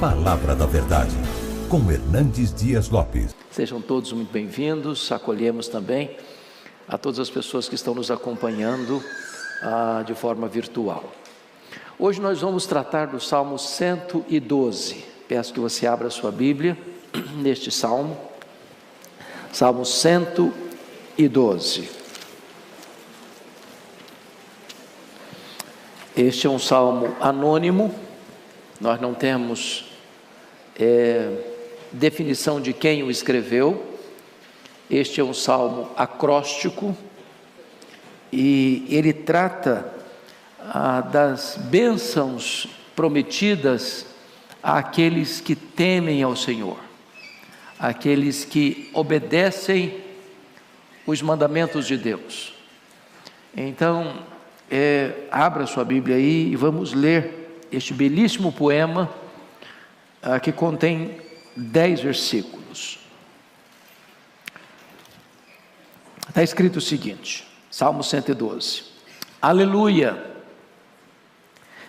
Palavra da Verdade, com Hernandes Dias Lopes. Sejam todos muito bem-vindos. Acolhemos também a todas as pessoas que estão nos acompanhando de forma virtual. Hoje nós vamos tratar do Salmo 112. Peço que você abra a sua Bíblia neste Salmo, Salmo 112. Este é um salmo anônimo, nós não temos definição de quem o escreveu. Este é um salmo acróstico e ele trata das bênçãos prometidas àqueles que temem ao Senhor, àqueles que obedecem os mandamentos de Deus. Então, abra sua Bíblia aí e vamos ler este belíssimo poema que contém 10 versículos. Está escrito o seguinte, Salmo 112: Aleluia!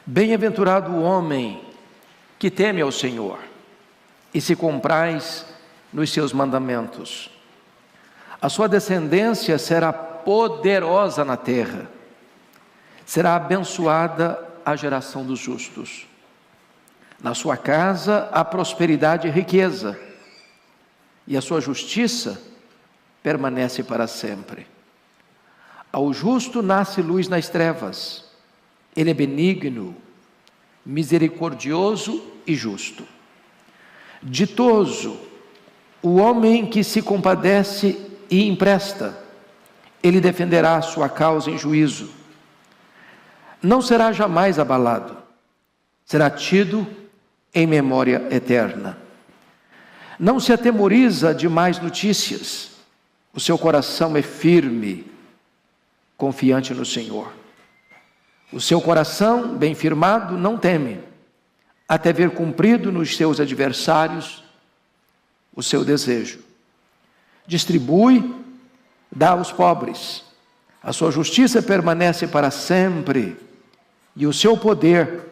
Bem-aventurado o homem que teme ao Senhor e se compraz nos seus mandamentos. A sua descendência será poderosa na terra, será abençoada a geração dos justos. Na sua casa há prosperidade e riqueza, e a sua justiça permanece para sempre. Ao justo nasce luz nas trevas, ele é benigno, misericordioso e justo. Ditoso o homem que se compadece e empresta, ele defenderá a sua causa em juízo. Não será jamais abalado, será tido em memória eterna. Não se atemoriza de más notícias, o seu coração é firme, confiante no Senhor. O seu coração, bem firmado, não teme, até ver cumprido nos seus adversários o seu desejo. Distribui, dá aos pobres, a sua justiça permanece para sempre, e o seu poder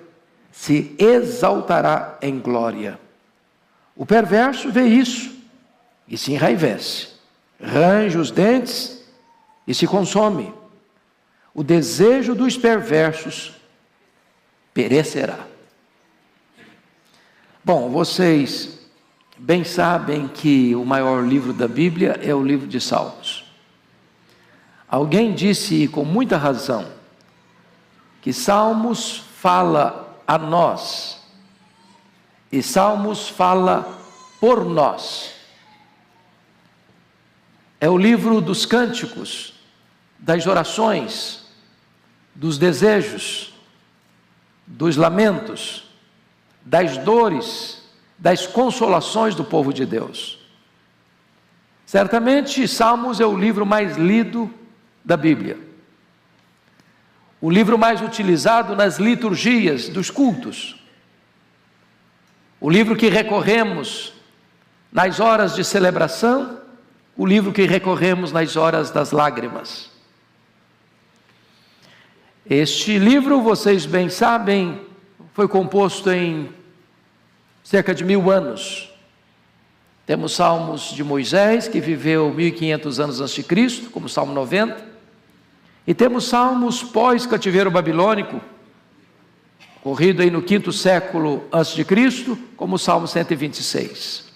se exaltará em glória. O perverso vê isso e se enraivece, range os dentes e se consome. O desejo dos perversos perecerá. Bom, vocês bem sabem que o maior livro da Bíblia é o livro de Salmos. Alguém disse com muita razão que Salmos fala a nós, e Salmos fala por nós. É o livro dos cânticos, das orações, dos desejos, dos lamentos, das dores, das consolações do povo de Deus. Certamente, Salmos é o livro mais lido da Bíblia, o livro mais utilizado nas liturgias dos cultos, o livro que recorremos nas horas de celebração, o livro que recorremos nas horas das lágrimas. Este livro, vocês bem sabem, foi composto em cerca de 1000 anos. Temos salmos de Moisés, que viveu 1500 anos antes de Cristo, como o Salmo 90, e temos salmos pós-cativeiro babilônico, ocorrido aí no 5º século antes de Cristo, como o Salmo 126.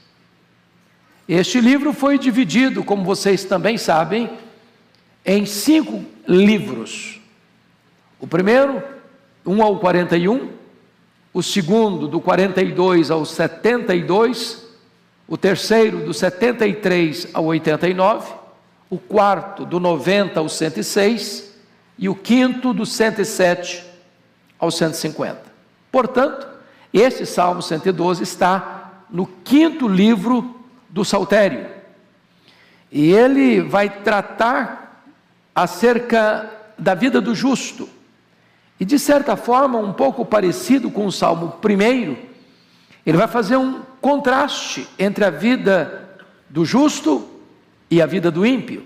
Este livro foi dividido, como vocês também sabem, em 5 livros. O primeiro, 1 ao 41, o segundo, do 42 ao 72, o terceiro, do 73 ao 89, o quarto, do 90 ao 106, e o quinto, do 107 ao 150. Portanto, este Salmo 112 está no 5º livro do Saltério, e ele vai tratar acerca da vida do justo, e de certa forma um pouco parecido com o Salmo 1, ele vai fazer um contraste entre a vida do justo e a vida do ímpio.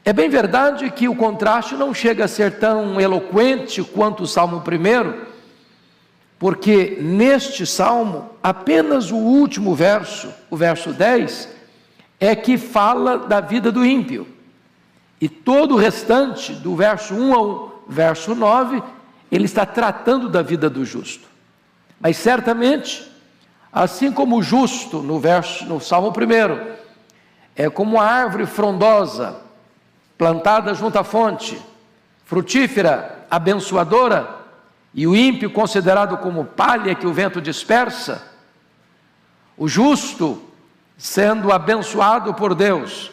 É bem verdade que o contraste não chega a ser tão eloquente quanto o Salmo 1, porque neste salmo, apenas o último verso, o verso 10, é que fala da vida do ímpio. E todo o restante, do verso 1 ao verso 9, ele está tratando da vida do justo. Mas certamente, assim como o justo, no Salmo 1, é como uma árvore frondosa, plantada junto à fonte, frutífera, abençoadora, e o ímpio considerado como palha que o vento dispersa, o justo sendo abençoado por Deus,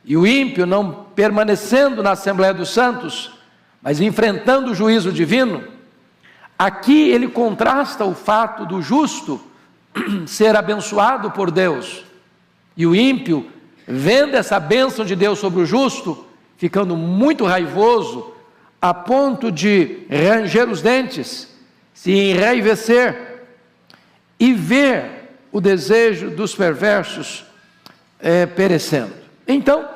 e o ímpio não permanecendo na Assembleia dos Santos, mas enfrentando o juízo divino, aqui ele contrasta o fato do justo ser abençoado por Deus, e o ímpio, vendo essa bênção de Deus sobre o justo, ficando muito raivoso, a ponto de ranger os dentes, se enraivecer e ver o desejo dos perversos perecendo. Então,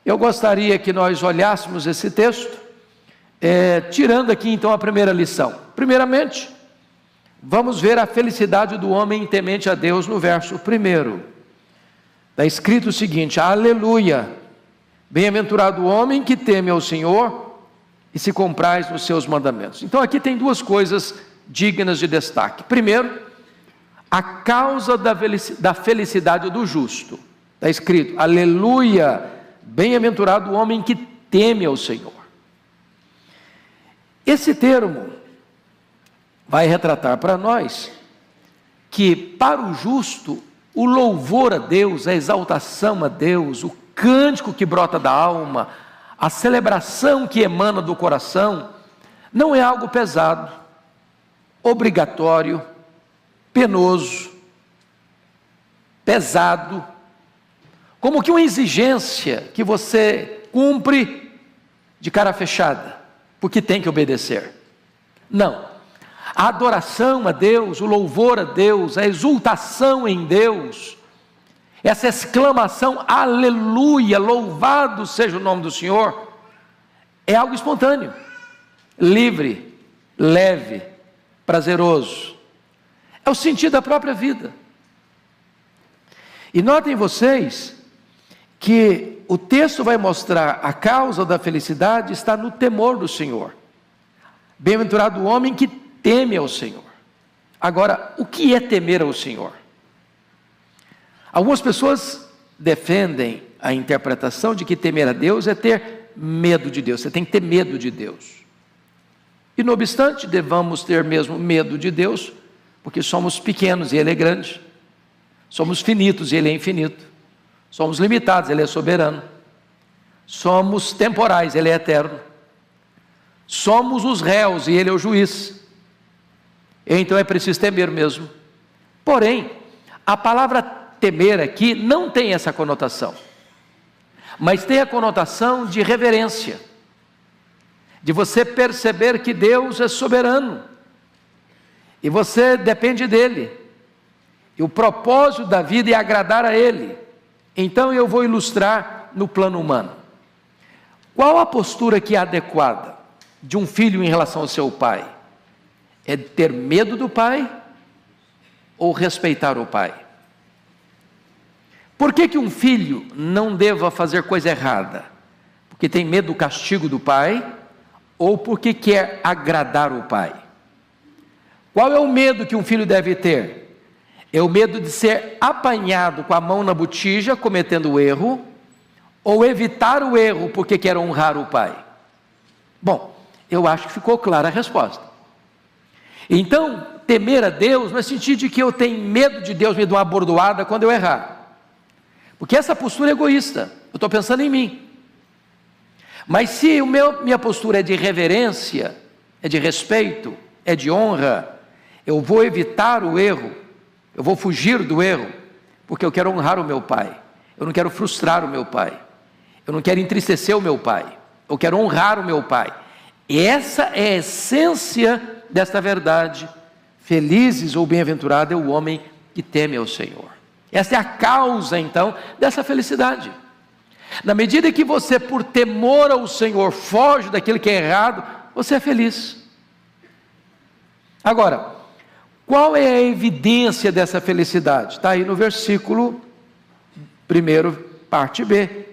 eu gostaria que nós olhássemos esse texto, tirando aqui então a primeira lição. Primeiramente, vamos ver a felicidade do homem temente a Deus no verso 1. Está escrito o seguinte: aleluia, bem-aventurado o homem que teme ao Senhor e se compraz nos seus mandamentos. Então aqui tem duas coisas dignas de destaque. Primeiro, a causa da felicidade do justo. Está escrito, aleluia, bem-aventurado o homem que teme ao Senhor. Esse termo vai retratar para nós que para o justo, o louvor a Deus, a exaltação a Deus, o cântico que brota da alma, a celebração que emana do coração, não é algo pesado, obrigatório, penoso, pesado, como que uma exigência que você cumpre de cara fechada, porque tem que obedecer. Não, a adoração a Deus, o louvor a Deus, a exultação em Deus, essa exclamação, aleluia, louvado seja o nome do Senhor, é algo espontâneo, livre, leve, prazeroso, é o sentido da própria vida. E notem vocês que o texto vai mostrar a causa da felicidade está no temor do Senhor. Bem-aventurado o homem que teme ao Senhor. Agora, o que é temer ao Senhor? Algumas pessoas defendem a interpretação de que temer a Deus é ter medo de Deus. Você tem que ter medo de Deus. E não obstante, devamos ter mesmo medo de Deus, porque somos pequenos e Ele é grande. Somos finitos e Ele é infinito. Somos limitados, Ele é soberano. Somos temporais, Ele é eterno. Somos os réus e Ele é o juiz. Então é preciso temer mesmo. Porém, a palavra temer aqui não tem essa conotação, mas tem a conotação de reverência, de você perceber que Deus é soberano, e você depende dEle, e o propósito da vida é agradar a Ele. Então eu vou ilustrar no plano humano. Qual a postura que é adequada de um filho em relação ao seu pai? É ter medo do pai ou respeitar o pai? Por que um filho não deva fazer coisa errada? Porque tem medo do castigo do pai ou porque quer agradar o pai? Qual é o medo que um filho deve ter? É o medo de ser apanhado com a mão na botija, cometendo o erro, ou evitar o erro porque quer honrar o pai? Bom, eu acho que ficou clara a resposta. Então, temer a Deus no sentido de que eu tenho medo de Deus me dar uma bordoada quando eu errar. Porque essa postura é egoísta, eu estou pensando em mim. Mas se minha postura é de reverência, é de respeito, é de honra, eu vou evitar o erro, eu vou fugir do erro, porque eu quero honrar o meu pai, eu não quero frustrar o meu pai, eu não quero entristecer o meu pai, eu quero honrar o meu pai. E essa é a essência desta verdade. Felizes ou bem-aventurado é o homem que teme ao Senhor. Essa é a causa, então, dessa felicidade. Na medida que você, por temor ao Senhor, foge daquilo que é errado, você é feliz. Agora, Qual é a evidência dessa felicidade? Está aí no versículo 1, parte B.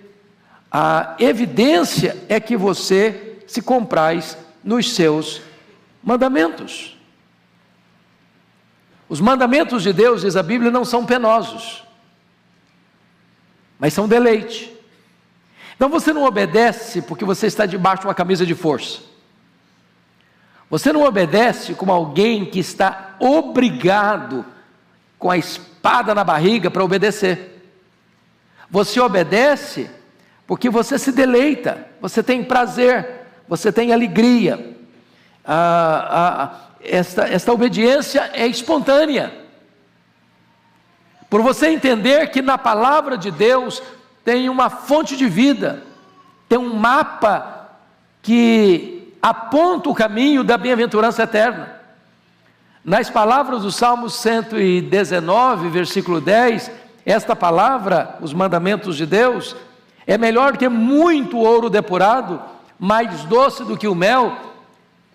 A evidência é que você se compraz nos seus mandamentos. Os mandamentos de Deus, diz a Bíblia, não são penosos, mas são deleite. Então você não obedece porque você está debaixo de uma camisa de força. Você não obedece como alguém que está obrigado com a espada na barriga para obedecer. Você obedece porque você se deleita, você tem prazer, você tem alegria. Esta obediência é espontânea. Por você entender que na palavra de Deus tem uma fonte de vida, tem um mapa que aponta o caminho da bem-aventurança eterna. Nas palavras do Salmo 119, versículo 10, esta palavra, os mandamentos de Deus, é melhor que muito ouro depurado, mais doce do que o mel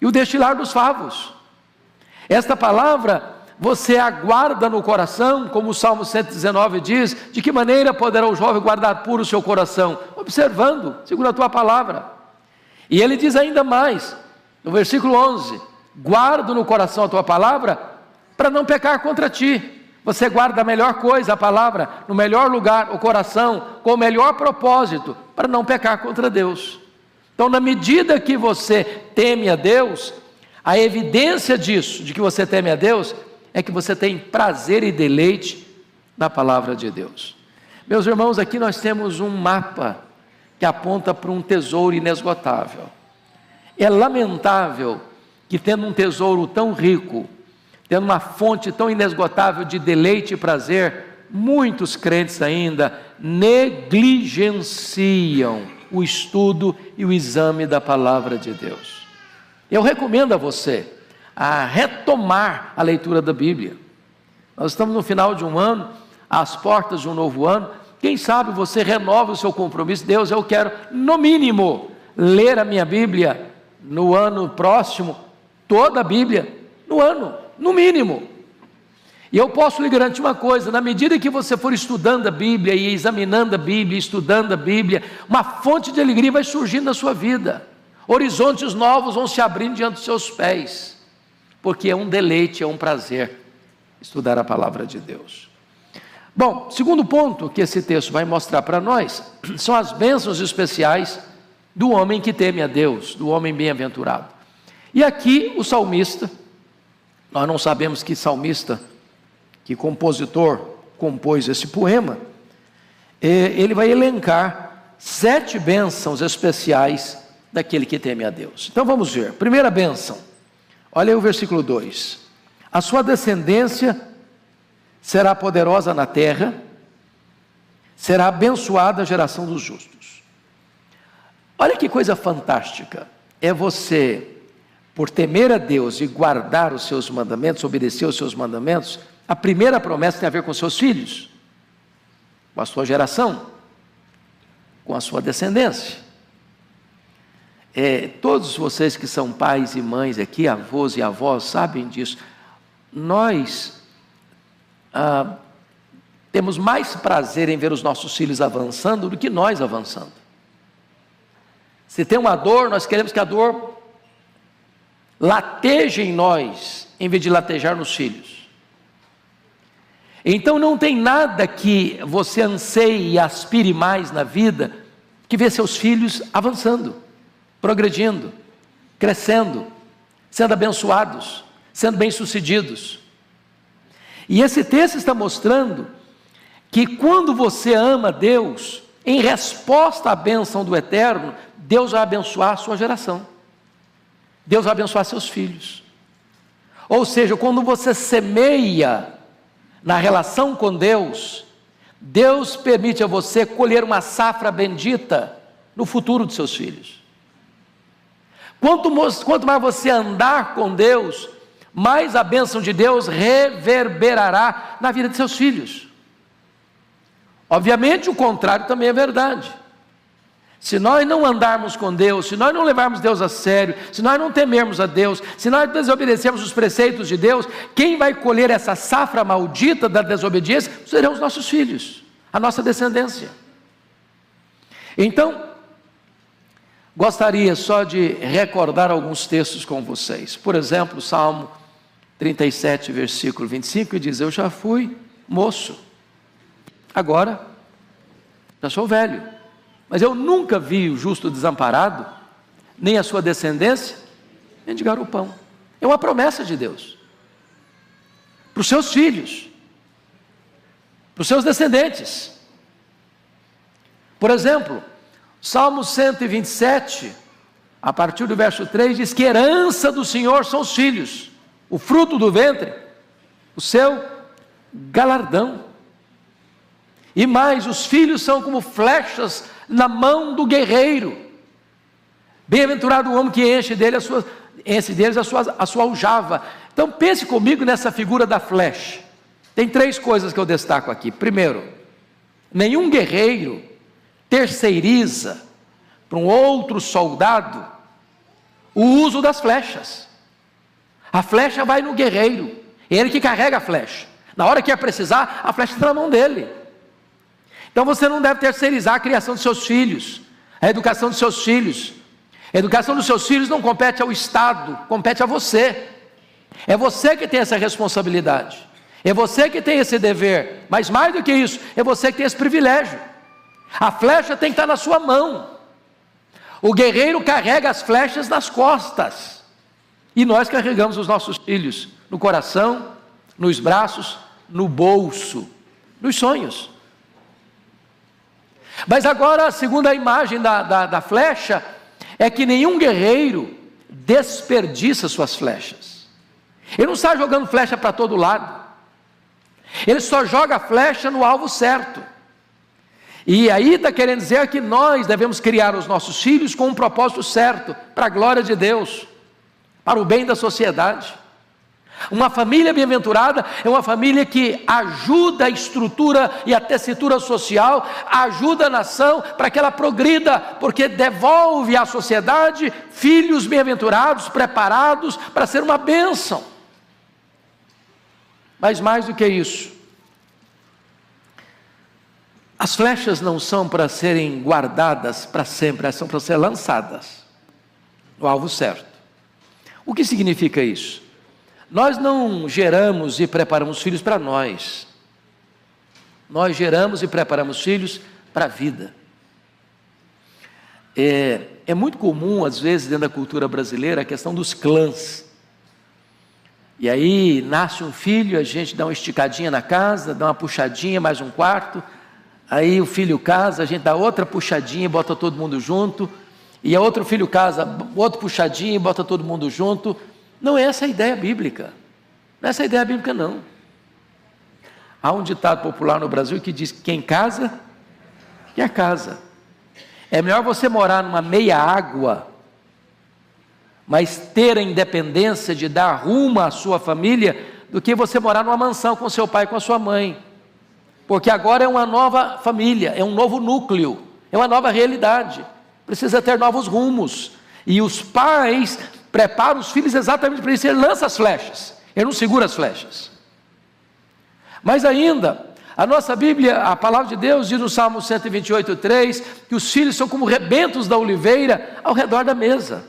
e o destilar dos favos. Esta palavra você aguarda no coração, como o Salmo 119 diz. De que maneira poderá o jovem guardar puro o seu coração? Observando, segundo a tua palavra. E ele diz ainda mais, no versículo 11: guardo no coração a tua palavra, para não pecar contra ti. Você guarda a melhor coisa, a palavra, no melhor lugar, o coração, com o melhor propósito, para não pecar contra Deus. Então, na medida que você teme a Deus, a evidência disso, de que você teme a Deus, é que você tem prazer e deleite na palavra de Deus. Meus irmãos, aqui nós temos um mapa que aponta para um tesouro inesgotável. É lamentável que, tendo um tesouro tão rico, tendo uma fonte tão inesgotável de deleite e prazer, muitos crentes ainda negligenciam o estudo e o exame da palavra de Deus. Eu recomendo a você a retomar a leitura da Bíblia. Nós estamos no final de um ano, às portas de um novo ano. Quem sabe você renova o seu compromisso. Deus, eu quero, no mínimo, ler a minha Bíblia no ano próximo, toda a Bíblia, no ano, no mínimo. E eu posso lhe garantir uma coisa: na medida que você for estudando a Bíblia, e examinando a Bíblia, estudando a Bíblia, uma fonte de alegria vai surgindo na sua vida. Horizontes novos vão se abrindo diante dos seus pés, porque é um deleite, é um prazer estudar a palavra de Deus. Bom, segundo ponto que esse texto vai mostrar para nós, são as bênçãos especiais do homem que teme a Deus, do homem bem-aventurado. E aqui o salmista, nós não sabemos que salmista, que compositor compôs esse poema, ele vai elencar 7 bênçãos especiais daquele que teme a Deus. Então vamos ver. Primeira bênção, olha aí o versículo 2: a sua descendência será poderosa na terra, será abençoada a geração dos justos. Olha que coisa fantástica, é você, por temer a Deus e guardar os seus mandamentos, obedecer os seus mandamentos. A primeira promessa tem a ver com seus filhos, com a sua geração, com a sua descendência. Todos vocês que são pais e mães aqui, avós e avós, sabem disso. Nós temos mais prazer em ver os nossos filhos avançando do que nós avançando. Se tem uma dor, nós queremos que a dor lateje em nós, em vez de latejar nos filhos. Então não tem nada que você anseie e aspire mais na vida que ver seus filhos avançando, progredindo, crescendo, sendo abençoados, sendo bem-sucedidos. E esse texto está mostrando que quando você ama Deus, em resposta à bênção do Eterno, Deus vai abençoar a sua geração, Deus vai abençoar seus filhos. Ou seja, quando você semeia na relação com Deus, Deus permite a você colher uma safra bendita no futuro dos seus filhos. Quanto mais você andar com Deus, mais a bênção de Deus reverberará na vida de seus filhos. Obviamente o contrário também é verdade. Se nós não andarmos com Deus, se nós não levarmos Deus a sério, se nós não temermos a Deus, se nós desobedecermos os preceitos de Deus, quem vai colher essa safra maldita da desobediência serão os nossos filhos, a nossa descendência. Então, gostaria só de recordar alguns textos com vocês. Por exemplo, Salmo 37, versículo 25, que diz: eu já fui moço, agora já sou velho, mas eu nunca vi o justo desamparado, nem a sua descendência mendigar o pão. É uma promessa de Deus para os seus filhos, para os seus descendentes. Por exemplo, Salmo 127, a partir do verso 3, diz que herança do Senhor são os filhos, o fruto do ventre, o seu galardão. E mais, os filhos são como flechas na mão do guerreiro. Bem-aventurado o homem que enche deles a sua aljava. Então pense comigo nessa figura da flecha. Tem 3 coisas que eu destaco aqui. Primeiro, nenhum guerreiro terceiriza para um outro soldado o uso das flechas. A flecha vai no guerreiro, é ele que carrega a flecha. Na hora que é precisar, a flecha está na mão dele. Então você não deve terceirizar a criação dos seus filhos, a educação dos seus filhos. A educação dos seus filhos não compete ao Estado, compete a você. É você que tem essa responsabilidade, é você que tem esse dever, mas mais do que isso, é você que tem esse privilégio. A flecha tem que estar na sua mão. O guerreiro carrega as flechas nas costas, e nós carregamos os nossos filhos no coração, nos braços, no bolso, nos sonhos. Mas agora a segunda imagem da flecha é que nenhum guerreiro desperdiça suas flechas. Ele não está jogando flecha para todo lado, ele só joga a flecha no alvo certo. E aí está querendo dizer que nós devemos criar os nossos filhos com um propósito certo, para a glória de Deus, para o bem da sociedade. Uma família bem-aventurada é uma família que ajuda a estrutura e a tessitura social, ajuda a nação para que ela progrida, porque devolve à sociedade filhos bem-aventurados, preparados para ser uma bênção. Mas mais do que isso, as flechas não são para serem guardadas para sempre, elas são para ser lançadas no alvo certo. O que significa isso? Nós não geramos e preparamos filhos para nós. Nós geramos e preparamos filhos para a vida. É muito comum, às vezes, dentro da cultura brasileira, a questão dos clãs. E aí, nasce um filho, a gente dá uma esticadinha na casa, dá uma puxadinha, mais um quarto. Aí o filho casa, a gente dá outra puxadinha, bota todo mundo junto. E a outro filho casa, outra puxadinha, bota todo mundo junto. Não é essa a ideia bíblica. Não é essa a ideia bíblica, não. Há um ditado popular no Brasil que diz que quem casa, quer casa. É melhor você morar numa meia água, mas ter a independência de dar rumo à sua família, do que você morar numa mansão com seu pai e com a sua mãe. Porque agora é uma nova família, é um novo núcleo, é uma nova realidade. Precisa ter novos rumos. E os pais prepara os filhos exatamente para isso. Ele lança as flechas, ele não segura as flechas. Mas ainda, a nossa Bíblia, a palavra de Deus diz no Salmo 128:3, que os filhos são como rebentos da oliveira ao redor da mesa.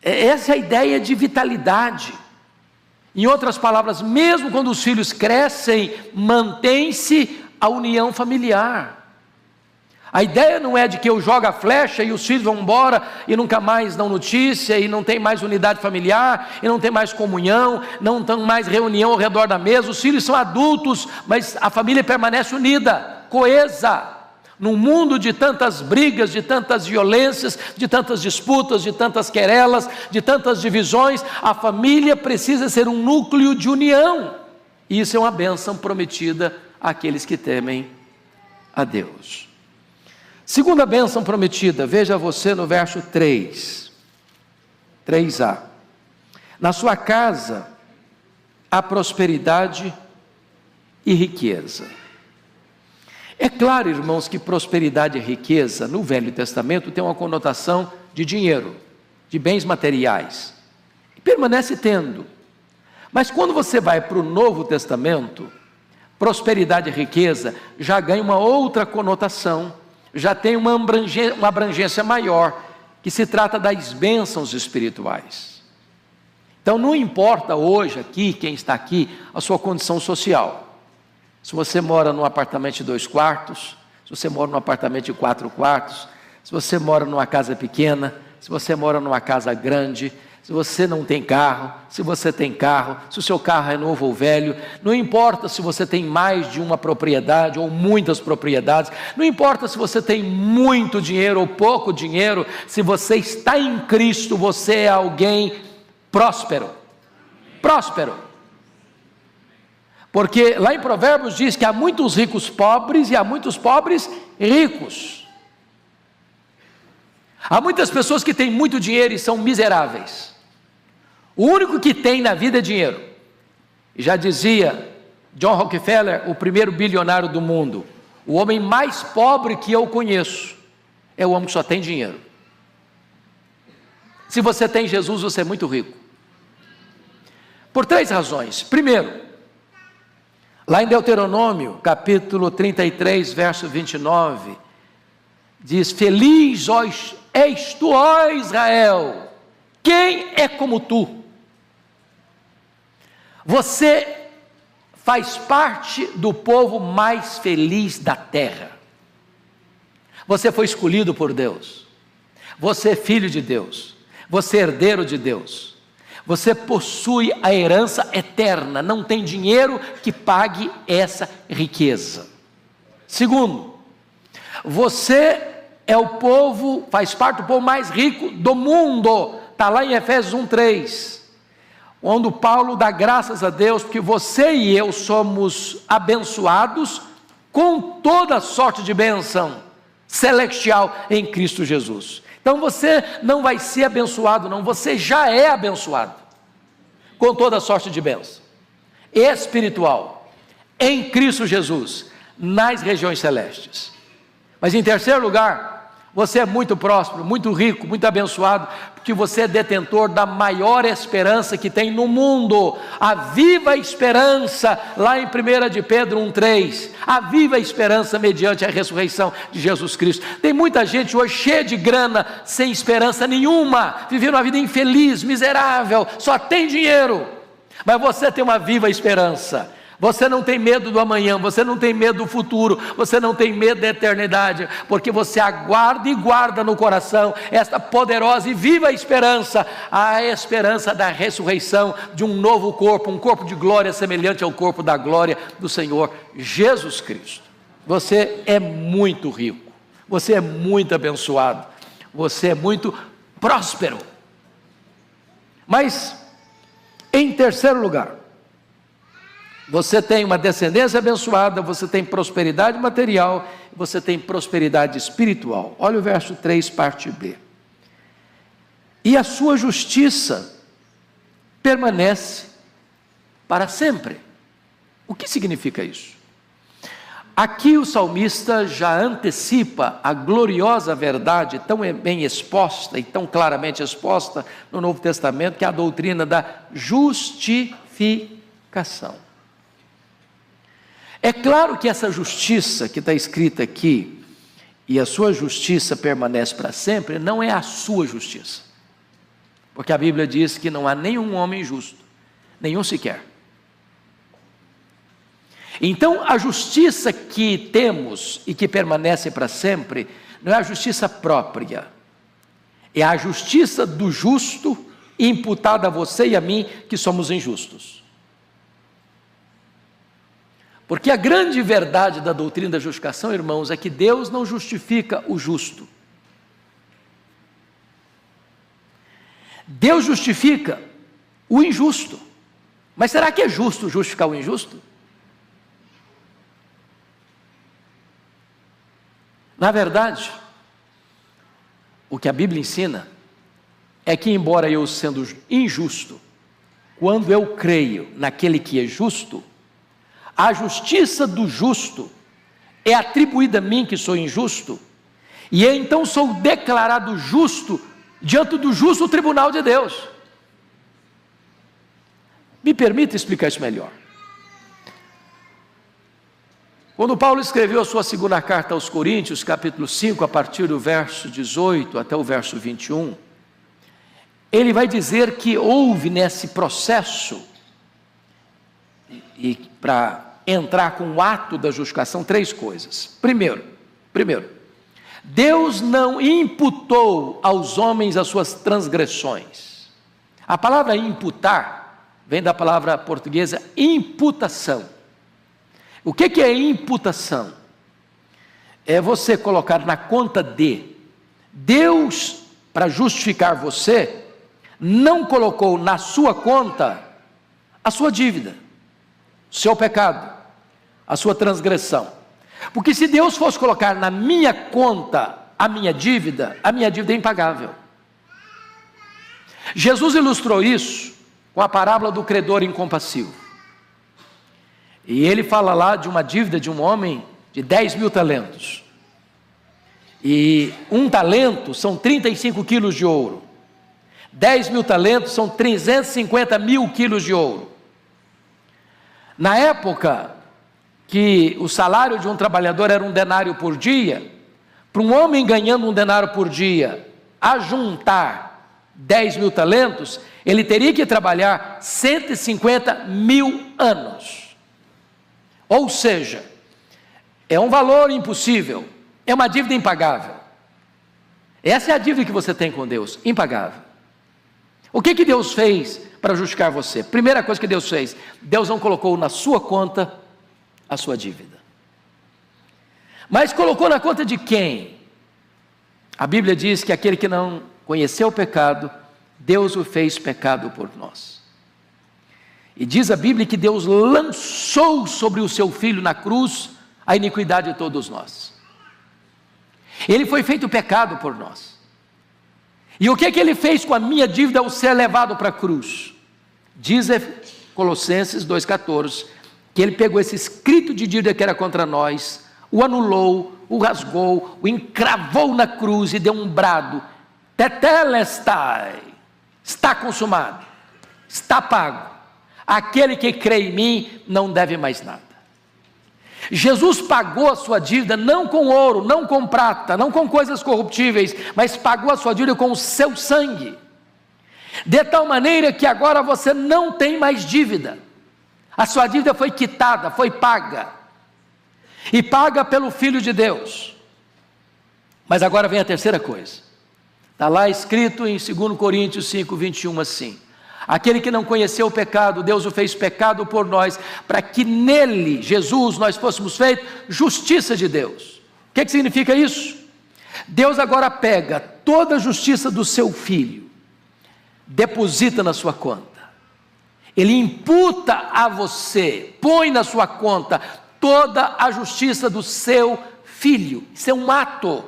Essa é a ideia de vitalidade. Em outras palavras, mesmo quando os filhos crescem, mantém-se a união familiar. A ideia não é de que eu jogo a flecha e os filhos vão embora e nunca mais dão notícia, e não tem mais unidade familiar, e não tem mais comunhão, não tem mais reunião ao redor da mesa. Os filhos são adultos, mas a família permanece unida, coesa. Num mundo de tantas brigas, de tantas violências, de tantas disputas, de tantas querelas, de tantas divisões, a família precisa ser um núcleo de união. E isso é uma bênção prometida àqueles que temem a Deus. Segunda bênção prometida, veja você no verso 3a. Na sua casa há prosperidade e riqueza. É claro, irmãos, que prosperidade e riqueza no Velho Testamento tem uma conotação de dinheiro, de bens materiais, e permanece tendo. Mas quando você vai para o Novo Testamento, prosperidade e riqueza já ganha uma outra conotação, já tem uma abrangência maior, que se trata das bênçãos espirituais. Então não importa hoje aqui, quem está aqui, a sua condição social. Se você mora num apartamento de 2 quartos, se você mora num apartamento de 4 quartos, se você mora numa casa pequena, se você mora numa casa grande, se você não tem carro, se você tem carro, se o seu carro é novo ou velho, não importa se você tem mais de uma propriedade ou muitas propriedades, não importa se você tem muito dinheiro ou pouco dinheiro, se você está em Cristo, você é alguém próspero. Próspero. Porque lá em Provérbios diz que há muitos ricos pobres e há muitos pobres ricos. Há muitas pessoas que têm muito dinheiro e são miseráveis. O único que tem na vida é dinheiro. E já dizia John Rockefeller, o primeiro bilionário do mundo, o homem mais pobre que eu conheço é o homem que só tem dinheiro. Se você tem Jesus, você é muito rico. Por 3 razões. Primeiro, lá em Deuteronômio, capítulo 33, verso 29, diz: feliz és tu, ó Israel, quem é como tu? Você faz parte do povo mais feliz da terra. Você foi escolhido por Deus. Você é filho de Deus. Você é herdeiro de Deus. Você possui a herança eterna. Não tem dinheiro que pague essa riqueza. Segundo, você é o povo, faz parte do povo mais rico do mundo. Está lá em Efésios 1:3. Onde Paulo dá graças a Deus, porque você e eu somos abençoados com toda sorte de bênção celestial em Cristo Jesus. Então você não vai ser abençoado não, você já é abençoado com toda sorte de bênção espiritual em Cristo Jesus, nas regiões celestes. Mas em terceiro lugar, você é muito próspero, muito rico, muito abençoado, porque você é detentor da maior esperança que tem no mundo, a viva esperança, lá em 1 de Pedro 1:3, a viva esperança mediante a ressurreição de Jesus Cristo. Tem muita gente hoje cheia de grana, sem esperança nenhuma, vivendo uma vida infeliz, miserável, só tem dinheiro, mas você tem uma viva esperança. Você não tem medo do amanhã, você não tem medo do futuro, você não tem medo da eternidade, porque você aguarda e guarda no coração esta poderosa e viva esperança, a esperança da ressurreição de um novo corpo, um corpo de glória semelhante ao corpo da glória do Senhor Jesus Cristo. Você é muito rico, você é muito abençoado, você é muito próspero. Mas, em terceiro lugar, você tem uma descendência abençoada, você tem prosperidade material, você tem prosperidade espiritual. Olha o verso 3, parte B. E a sua justiça permanece para sempre. O que significa isso? Aqui o salmista já antecipa a gloriosa verdade tão bem exposta e tão claramente exposta no Novo Testamento, que é a doutrina da justificação. É claro que essa justiça que está escrita aqui, e a sua justiça permanece para sempre, não é a sua justiça, porque a Bíblia diz que não há nenhum homem justo, nenhum sequer. Então a justiça que temos e que permanece para sempre, não é a justiça própria, é a justiça do justo imputada a você e a mim, que somos injustos. Porque a grande verdade da doutrina da justificação, irmãos, é que Deus não justifica o justo. Deus justifica o injusto. Mas será que é justo justificar o injusto? Na verdade, o que a Bíblia ensina é que, embora eu sendo injusto, quando eu creio naquele que é justo, a justiça do justo é atribuída a mim que sou injusto, e então sou declarado justo diante do justo tribunal de Deus. Me permita explicar isso melhor. Quando Paulo escreveu a sua segunda carta aos Coríntios, capítulo 5, a partir do verso 18 até o verso 21, ele vai dizer que houve nesse processo, e para entrar com o ato da justificação, 3 coisas. Primeiro, Deus não imputou aos homens as suas transgressões. A palavra imputar vem da palavra portuguesa imputação. O que é imputação? É você colocar na conta de Deus, para justificar você, não colocou na sua conta a sua dívida, o seu pecado, a sua transgressão. Porque se Deus fosse colocar na minha conta a minha dívida é impagável. Jesus ilustrou isso com a parábola do credor incompassivo. E ele fala lá de uma dívida de um homem de 10.000 talentos. E 1 talento são 35 quilos de ouro. 10.000 talentos são 350.000 quilos de ouro. Na época que o salário de um trabalhador era 1 denário por dia, para um homem ganhando 1 denário por dia, ajuntar 10.000 talentos, ele teria que trabalhar 150.000 anos. Ou seja, é um valor impossível, é uma dívida impagável. Essa é a dívida que você tem com Deus, impagável. O que Deus fez para justificar você? Primeira coisa que Deus fez, Deus não colocou na sua conta a sua dívida. Mas colocou na conta de quem? A Bíblia diz que aquele que não conheceu o pecado, Deus o fez pecado por nós. E diz a Bíblia que Deus lançou sobre o seu Filho na cruz a iniquidade de todos nós. Ele foi feito pecado por nós. E o que ele fez com a minha dívida ao ser levado para a cruz? Diz Colossenses 2,14, que ele pegou esse escrito de dívida que era contra nós, o anulou, o rasgou, o encravou na cruz e deu um brado: tetelestai, está consumado, está pago. Aquele que crê em mim não deve mais nada. Jesus pagou a sua dívida não com ouro, não com prata, não com coisas corruptíveis, mas pagou a sua dívida com o seu sangue, de tal maneira que agora você não tem mais dívida. A sua dívida foi quitada, foi paga, e paga pelo Filho de Deus. Mas agora vem a terceira coisa, está lá escrito em 2 Coríntios 5:21 assim: aquele que não conheceu o pecado, Deus o fez pecado por nós, para que nele, Jesus, nós fôssemos feitos justiça de Deus. O que significa isso? Deus agora pega toda a justiça do seu Filho, deposita na sua conta. Ele imputa a você, põe na sua conta toda a justiça do seu Filho. Isso é um ato.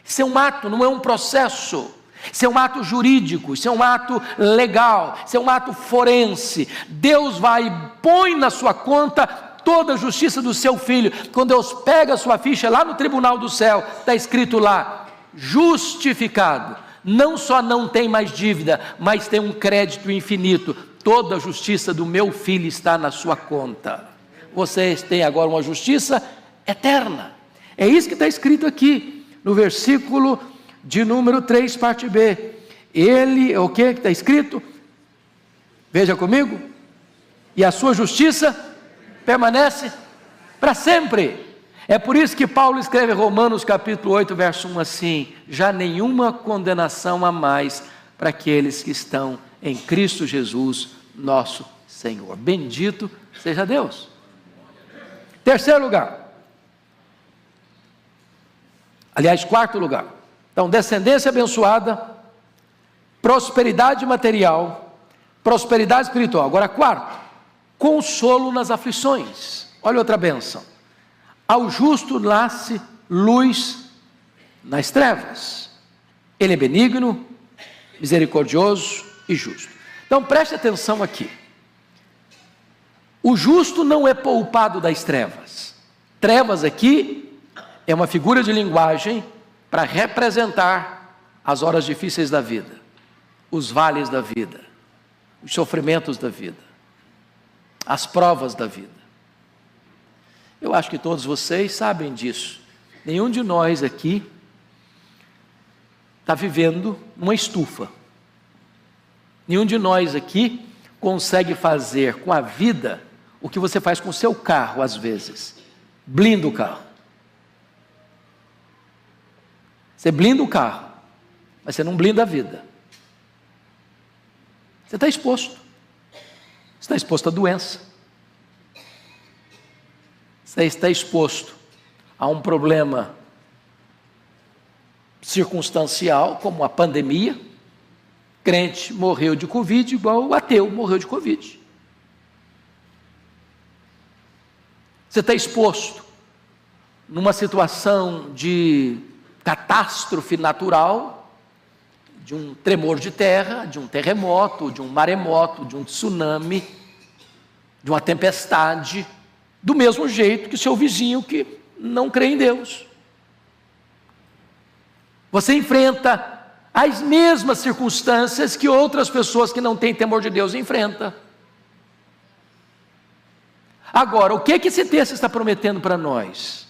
Isso é um ato, não é um processo. Isso é um ato jurídico, isso é um ato legal, isso é um ato forense. Deus vai e põe na sua conta toda a justiça do seu Filho. Quando Deus pega a sua ficha lá no tribunal do céu, está escrito lá: justificado. Não só não tem mais dívida, mas tem um crédito infinito. Toda a justiça do meu Filho está na sua conta. Vocês têm agora uma justiça eterna. É isso que está escrito aqui no versículo de número 3, parte B. Ele, o que está escrito? Veja comigo: e a sua justiça permanece para sempre. É por isso que Paulo escreve Romanos capítulo 8, verso 1 assim: já nenhuma condenação há mais para aqueles que estão em Cristo Jesus, nosso Senhor. Bendito seja Deus. Terceiro lugar, aliás, quarto lugar. Então, descendência abençoada, prosperidade material, prosperidade espiritual. Agora, quarto, consolo nas aflições. Olha outra bênção: ao justo nasce luz nas trevas. Ele é benigno, misericordioso e justo. Então, preste atenção aqui. O justo não é poupado das trevas. Trevas aqui é uma figura de linguagem para representar as horas difíceis da vida, os vales da vida, os sofrimentos da vida, as provas da vida. Eu acho que todos vocês sabem disso. Nenhum de nós aqui está vivendo numa estufa. Nenhum de nós aqui consegue fazer com a vida o que você faz com o seu carro às vezes. Blinda o carro. Você blinda o carro, mas você não blinda a vida. Você está exposto. Você está exposto à doença. Você está exposto a um problema circunstancial, como a pandemia. Crente morreu de Covid, igual o ateu morreu de Covid. Você está exposto numa situação de catástrofe natural, de um tremor de terra, de um terremoto, de um maremoto, de um tsunami, de uma tempestade, do mesmo jeito que seu vizinho que não crê em Deus. Você enfrenta as mesmas circunstâncias que outras pessoas que não têm temor de Deus enfrentam. Agora, o que esse texto está prometendo para nós?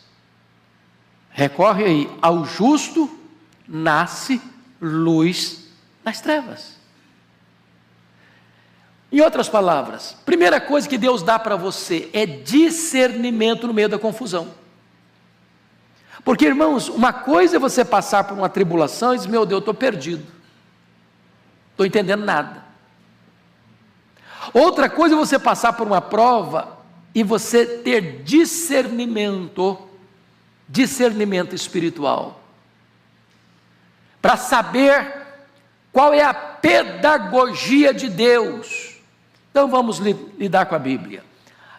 Recorre aí, ao justo nasce luz nas trevas. Em outras palavras, primeira coisa que Deus dá para você é discernimento no meio da confusão. Porque, irmãos, uma coisa é você passar por uma tribulação e dizer, meu Deus, eu estou perdido, estou entendendo nada. Outra coisa é você passar por uma prova e você ter discernimento espiritual, para saber qual é a pedagogia de Deus. Então vamos lidar com a Bíblia.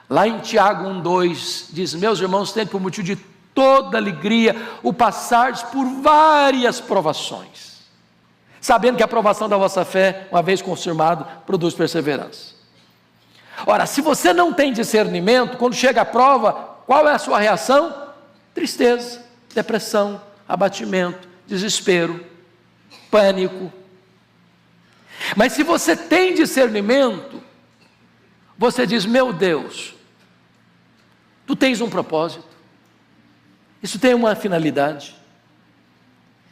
Lá em Tiago 1:2 diz, meus irmãos, tende por motivo de toda alegria o passardes por várias provações, sabendo que a provação da vossa fé, uma vez confirmado, produz perseverança. Ora, se você não tem discernimento, quando chega a prova, qual é a sua reação? Tristeza, depressão, abatimento, desespero, pânico. Mas se você tem discernimento, você diz, meu Deus, tu tens um propósito, isso tem uma finalidade,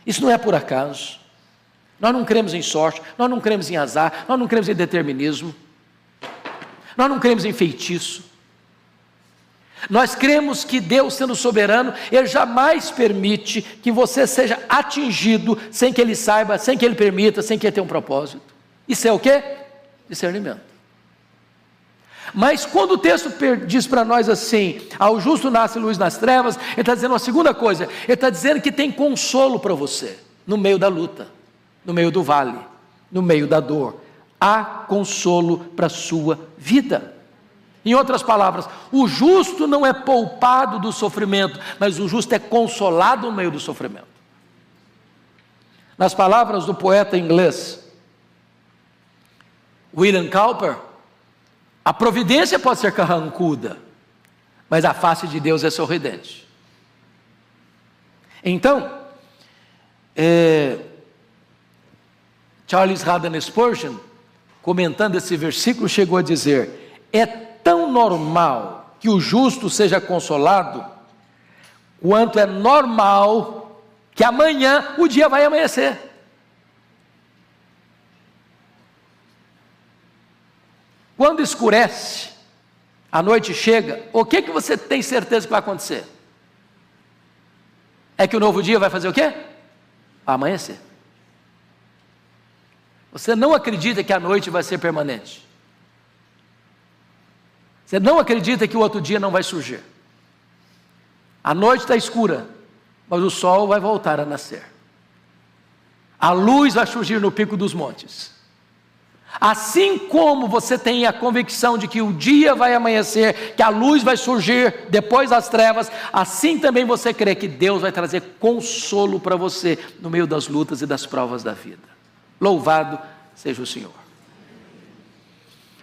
isso não é por acaso, nós não cremos em sorte, nós não cremos em azar, nós não cremos em determinismo, nós não cremos em feitiço, nós cremos que Deus, sendo soberano, Ele jamais permite que você seja atingido sem que Ele saiba, sem que Ele permita, sem que Ele tenha um propósito. Isso é o quê? Discernimento. Mas quando o texto diz para nós assim, ao justo nasce luz nas trevas, ele está dizendo uma segunda coisa, ele está dizendo que tem consolo para você, no meio da luta, no meio do vale, no meio da dor, há consolo para a sua vida. Em outras palavras, o justo não é poupado do sofrimento, mas o justo é consolado no meio do sofrimento. Nas palavras do poeta inglês William Cowper, a providência pode ser carrancuda, mas a face de Deus é sorridente. Então, Charles Haddon Spurgeon, comentando esse versículo, chegou a dizer, é tão normal que o justo seja consolado, quanto é normal que amanhã o dia vai amanhecer. Quando escurece, a noite chega, o que você tem certeza que vai acontecer? É que o novo dia vai fazer o quê? Vai amanhecer. Você não acredita que a noite vai ser permanente. Você não acredita que o outro dia não vai surgir. A noite está escura, mas o sol vai voltar a nascer. A luz vai surgir no pico dos montes. Assim como você tem a convicção de que o dia vai amanhecer, que a luz vai surgir depois das trevas, assim também você crê que Deus vai trazer consolo para você no meio das lutas e das provas da vida. Louvado seja o Senhor.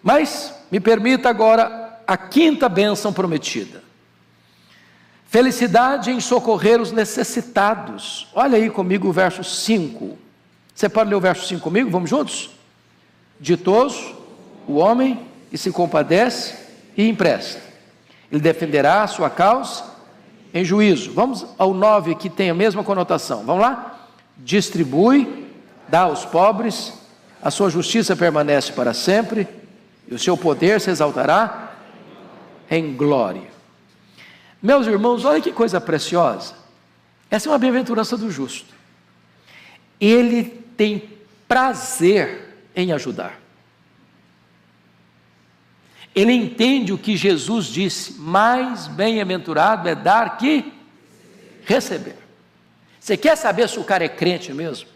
Mas me permita agora a quinta bênção prometida. Felicidade em socorrer os necessitados. Olha aí comigo o verso 5. Você pode ler o verso 5 comigo? Vamos juntos? Ditoso o homem que se compadece e empresta. Ele defenderá a sua causa em juízo. Vamos ao 9, que tem a mesma conotação. Vamos lá? Distribui, dá aos pobres, a sua justiça permanece para sempre, e o seu poder se exaltará em glória. Meus irmãos, olha que coisa preciosa. Essa é uma bem-aventurança do justo. Ele tem prazer em ajudar. Ele entende o que Jesus disse: mais bem-aventurado é dar que receber. Você quer saber se o cara é crente mesmo?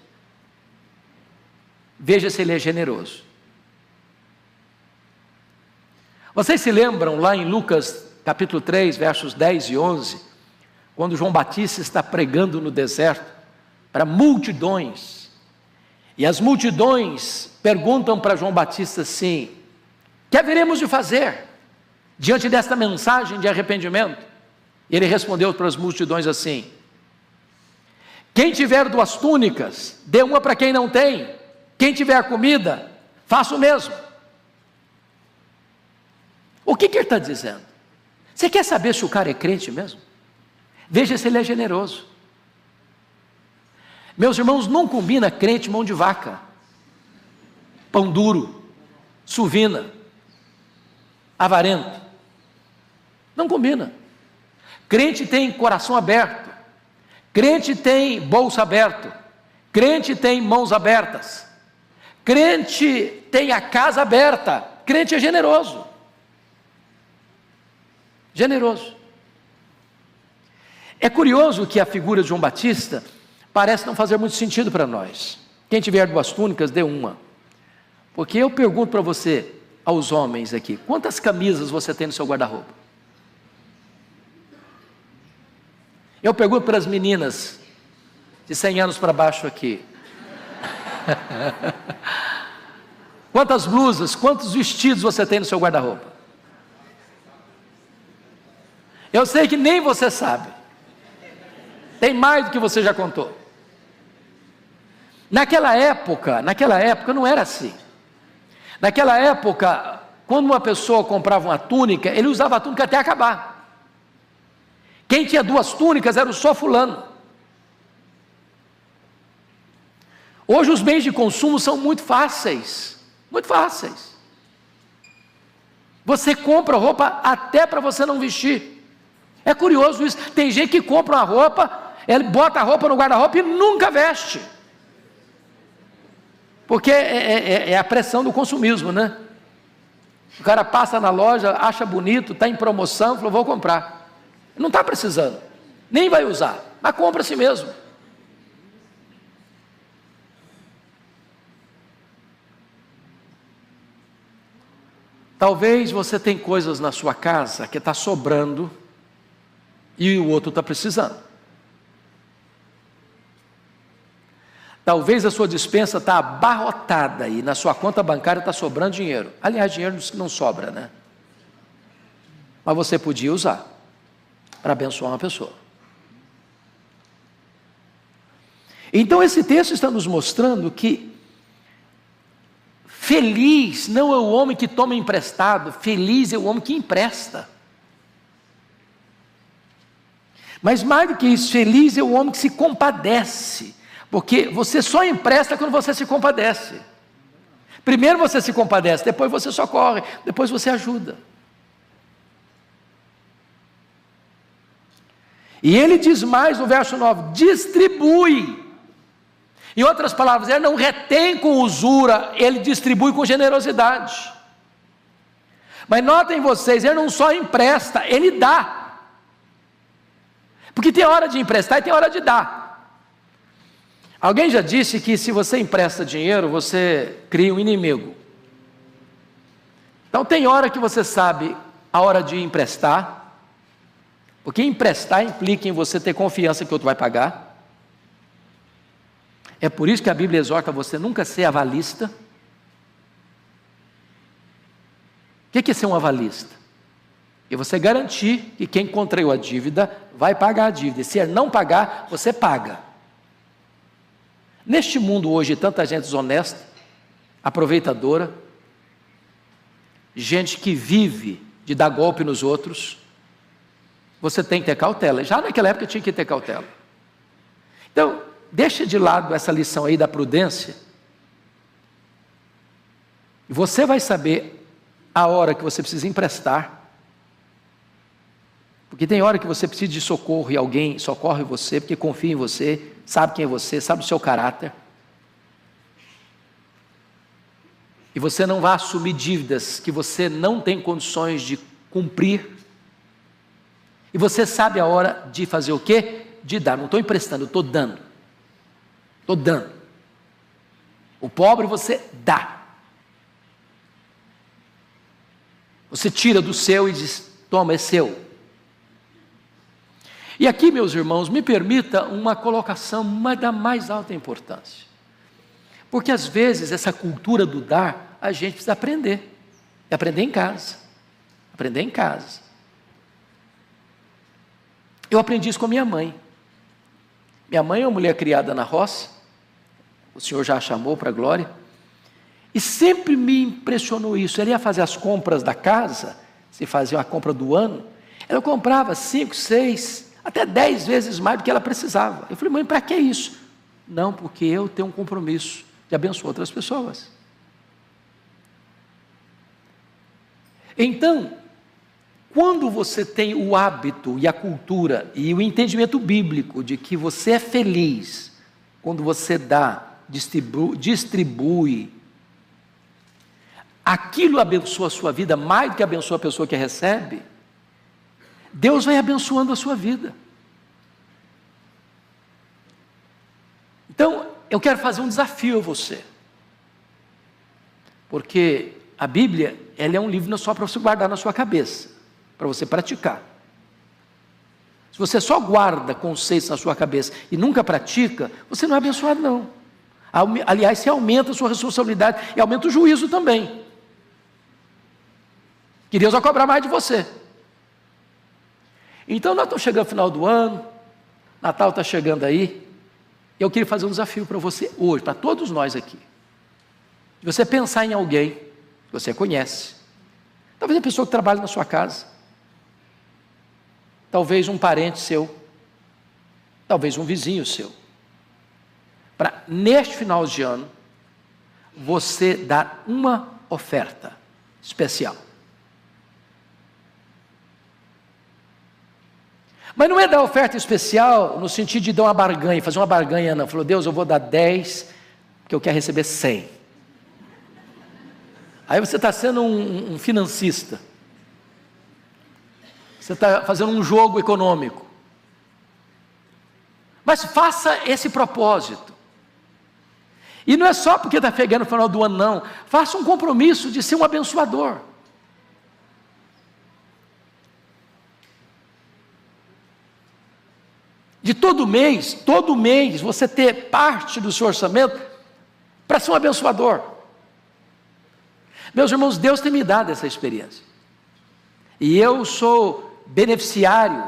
Veja se ele é generoso. Vocês se lembram lá em Lucas capítulo 3, versos 10 e 11, quando João Batista está pregando no deserto para multidões, e as multidões perguntam para João Batista assim: que haveremos de fazer diante desta mensagem de arrependimento? E ele respondeu para as multidões assim: quem tiver 2 túnicas, dê uma para quem não tem. Quem tiver comida, faça o mesmo. O que ele está dizendo? Você quer saber se o cara é crente mesmo? Veja se ele é generoso. Meus irmãos, não combina crente mão de vaca, pão duro, suvina, avarento. Não combina. Crente tem coração aberto, crente tem bolso aberto, crente tem mãos abertas, crente tem a casa aberta, crente é generoso. Generoso. É curioso que a figura de João Batista parece não fazer muito sentido para nós. Quem tiver 2 túnicas, dê uma. Porque eu pergunto para você, aos homens aqui, quantas camisas você tem no seu guarda-roupa? Eu pergunto para as meninas de 100 anos para baixo aqui. Quantas blusas, quantos vestidos você tem no seu guarda-roupa? Eu sei que nem você sabe. Tem mais do que você já contou. Naquela época não era assim. Naquela época, quando uma pessoa comprava uma túnica, ele usava a túnica até acabar. Quem tinha 2 túnicas era só fulano. Hoje os bens de consumo são muito fáceis. Muito fáceis. Você compra roupa até para você não vestir. É curioso isso. Tem gente que compra uma roupa, ele bota a roupa no guarda-roupa e nunca veste. Porque é a pressão do consumismo, né? O cara passa na loja, acha bonito, está em promoção, falou: vou comprar. Não está precisando, nem vai usar, mas compra a si mesmo. Talvez você tenha coisas na sua casa que está sobrando e o outro está precisando. Talvez a sua despensa está abarrotada e na sua conta bancária está sobrando dinheiro. Aliás, dinheiro não sobra, né? Mas você podia usar para abençoar uma pessoa. Então esse texto está nos mostrando que feliz não é o homem que toma emprestado, feliz é o homem que empresta. Mas mais do que isso, feliz é o homem que se compadece, porque você só empresta quando você se compadece. Primeiro você se compadece, depois você socorre, depois você ajuda. E ele diz mais no verso 9: distribui. Em outras palavras, ele não retém com usura, ele distribui com generosidade. Mas notem vocês, ele não só empresta, ele dá. Porque tem hora de emprestar e tem hora de dar. Alguém já disse que se você empresta dinheiro, você cria um inimigo. Então tem hora que você sabe a hora de emprestar, porque emprestar implica em você ter confiança que o outro vai pagar. É por isso que a Bíblia exorta você nunca a ser avalista. O que é ser um avalista? e você garantir que quem contraiu a dívida vai pagar a dívida. E se ele não pagar, você paga. Neste mundo hoje, tanta gente desonesta, aproveitadora, gente que vive de dar golpe nos outros, você tem que ter cautela. Já naquela época tinha que ter cautela. Então, deixa de lado essa lição aí da prudência, e você vai saber a hora que você precisa emprestar, porque tem hora que você precisa de socorro e alguém socorre você, porque confia em você, sabe quem é você, sabe o seu caráter. E você não vai assumir dívidas que você não tem condições de cumprir. E você sabe a hora de fazer o quê? De dar. Não estou emprestando, estou dando. Estou dando. O pobre você dá. Você tira do seu e diz, toma, é seu. E aqui, meus irmãos, me permita uma colocação da mais alta importância. Porque às vezes essa cultura do dar, a gente precisa aprender. E aprender em casa. Aprender em casa. Eu aprendi isso com a minha mãe. Minha mãe é uma mulher criada na roça. O Senhor já a chamou para a glória. E sempre me impressionou isso. Ela ia fazer as compras da casa, se fazia a compra do ano, ela comprava 5, 6, até 10 vezes mais do que ela precisava. Eu falei, mãe, para que isso? Não, porque eu tenho um compromisso de abençoar outras pessoas. Então, quando você tem o hábito e a cultura e o entendimento bíblico de que você é feliz quando você dá, distribui, aquilo abençoa a sua vida mais do que abençoa a pessoa que recebe, Deus vai abençoando a sua vida. Então, eu quero fazer um desafio a você, porque a Bíblia, ela é um livro não só para você guardar na sua cabeça, para você praticar. Se você só guarda conceitos na sua cabeça e nunca pratica, você não é abençoado não. Aliás, você aumenta a sua responsabilidade e aumenta o juízo também, que Deus vai cobrar mais de você. Então nós estamos chegando ao final do ano, Natal está chegando aí, eu queria fazer um desafio para você hoje, para todos nós aqui. Você pensar em alguém que você conhece, talvez a pessoa que trabalha na sua casa, talvez um parente seu, talvez um vizinho seu, para neste final de ano, você dar uma oferta especial. Mas não é dar oferta especial no sentido de dar uma barganha, fazer uma barganha não. Falou, Deus, eu vou dar 10, porque eu quero receber 100. Aí você está sendo um financista. Você está fazendo um jogo econômico. Mas faça esse propósito. E não é só porque está chegando no final do ano, não. Faça um compromisso de ser um abençoador. De todo mês, você ter parte do seu orçamento para ser um abençoador. Meus irmãos, Deus tem me dado essa experiência. E eu sou beneficiário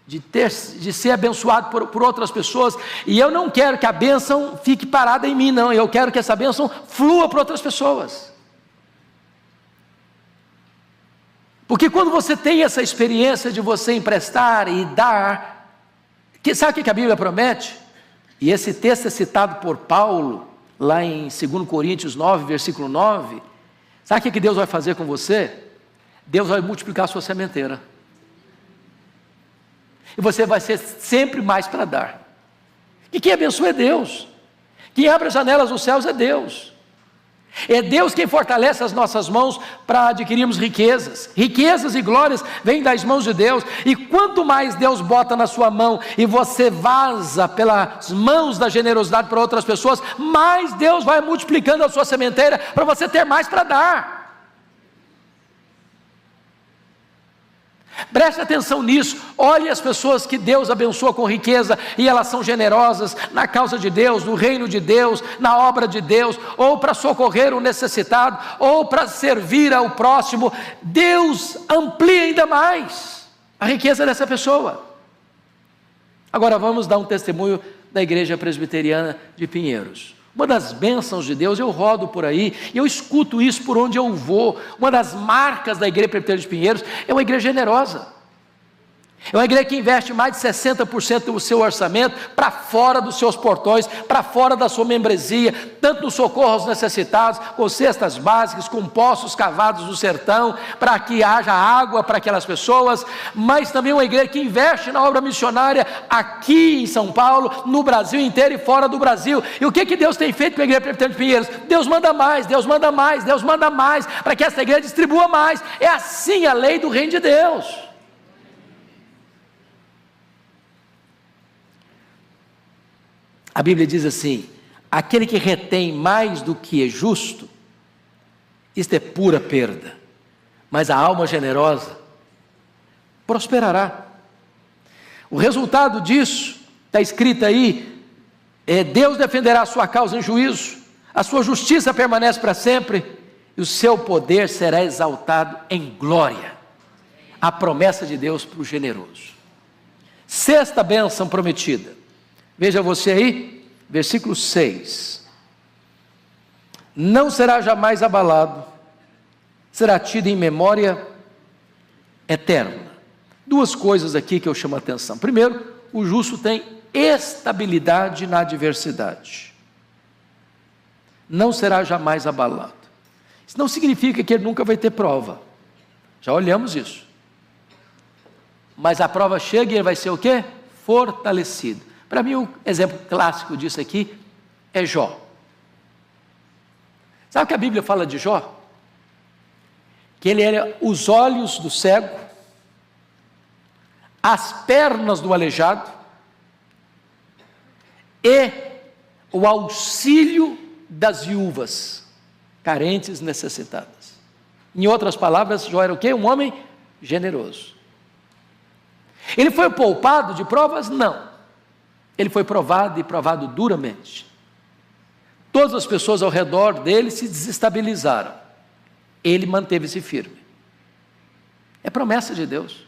de ser abençoado por outras pessoas, e eu não quero que a bênção fique parada em mim, não. Eu quero que essa bênção flua para outras pessoas. Porque quando você tem essa experiência de você emprestar e dar, sabe o que a Bíblia promete? E esse texto é citado por Paulo, lá em 2 Coríntios 9, versículo 9. Sabe o que Deus vai fazer com você? Deus vai multiplicar a sua sementeira. E você vai ser sempre mais para dar. E quem abençoa é Deus. Quem abre as janelas dos céus é Deus. É Deus quem fortalece as nossas mãos para adquirirmos riquezas. Riquezas e glórias vêm das mãos de Deus. E quanto mais Deus bota na sua mão e você vaza pelas mãos da generosidade para outras pessoas, mais Deus vai multiplicando a sua sementeira para você ter mais para dar. Preste atenção nisso. Olhe as pessoas que Deus abençoa com riqueza e elas são generosas na causa de Deus, no reino de Deus, na obra de Deus, ou para socorrer o necessitado, ou para servir ao próximo. Deus amplia ainda mais a riqueza dessa pessoa. Agora vamos dar um testemunho da Igreja Presbiteriana de Pinheiros. Uma das bênçãos de Deus, eu rodo por aí, e eu escuto isso por onde eu vou. Uma das marcas da Igreja Presbiteriana de Pinheiros é uma igreja generosa. É uma igreja que investe mais de 60% do seu orçamento para fora dos seus portões, para fora da sua membresia, tanto no socorro aos necessitados, com cestas básicas, com poços cavados no sertão, para que haja água para aquelas pessoas, mas também uma igreja que investe na obra missionária aqui em São Paulo, no Brasil inteiro e fora do Brasil. E o que Deus tem feito com a Igreja Presbiteriana de Pinheiros? Deus manda mais, Deus manda mais, Deus manda mais, para que essa igreja distribua mais. É assim a lei do reino de Deus. A Bíblia diz assim: aquele que retém mais do que é justo, isto é pura perda, mas a alma generosa prosperará. O resultado disso, está escrito aí, Deus defenderá a sua causa em juízo, a sua justiça permanece para sempre, e o seu poder será exaltado em glória. A promessa de Deus para o generoso. Sexta bênção prometida. Veja você aí, versículo 6. Não será jamais abalado, será tido em memória eterna. Duas coisas aqui que eu chamo a atenção. Primeiro, o justo tem estabilidade na adversidade. Não será jamais abalado. Isso não significa que ele nunca vai ter prova. Já olhamos isso. Mas a prova chega e ele vai ser o quê? Fortalecido. Para mim, o exemplo clássico disso aqui é Jó. Sabe o que a Bíblia fala de Jó? Que ele era os olhos do cego, as pernas do aleijado e o auxílio das viúvas, carentes e necessitadas. Em outras palavras, Jó era o quê? Um homem generoso. Ele foi poupado de provas? Não. Ele foi provado e provado duramente. Todas as pessoas ao redor dele se desestabilizaram. Ele manteve-se firme. É promessa de Deus.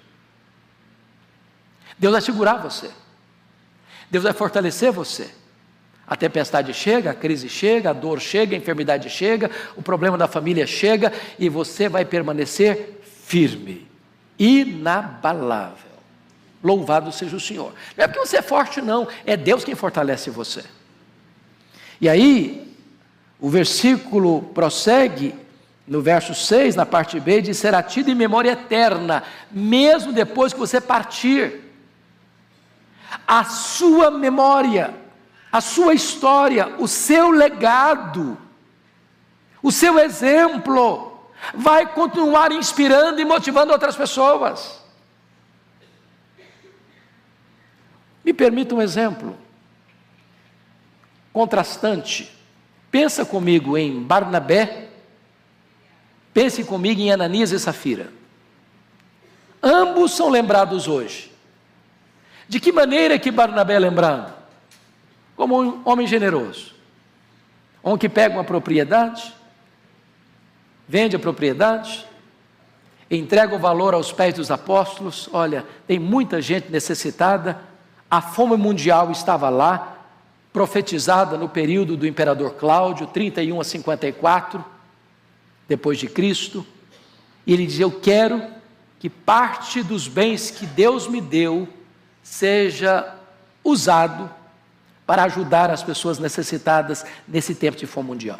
Deus vai segurar você. Deus vai fortalecer você. A tempestade chega, a crise chega, a dor chega, a enfermidade chega, o problema da família chega e você vai permanecer firme, inabalável. Louvado seja o Senhor. Não é porque você é forte não, é Deus quem fortalece você. E aí, o versículo prossegue, no verso 6, na parte B, diz: será tido em memória eterna, mesmo depois que você partir. A sua memória, a sua história, o seu legado, o seu exemplo, vai continuar inspirando e motivando outras pessoas. Me permita um exemplo contrastante. Pensa comigo em Barnabé, pense comigo em Ananias e Safira. Ambos são lembrados hoje. De que maneira que Barnabé é lembrado? Como um homem generoso. Um que pega uma propriedade, vende a propriedade, entrega o valor aos pés dos apóstolos. Olha, tem muita gente necessitada. A fome mundial estava lá, profetizada no período do imperador Cláudio, 31 a 54, depois de Cristo. E ele dizia: eu quero que parte dos bens que Deus me deu seja usado para ajudar as pessoas necessitadas nesse tempo de fome mundial.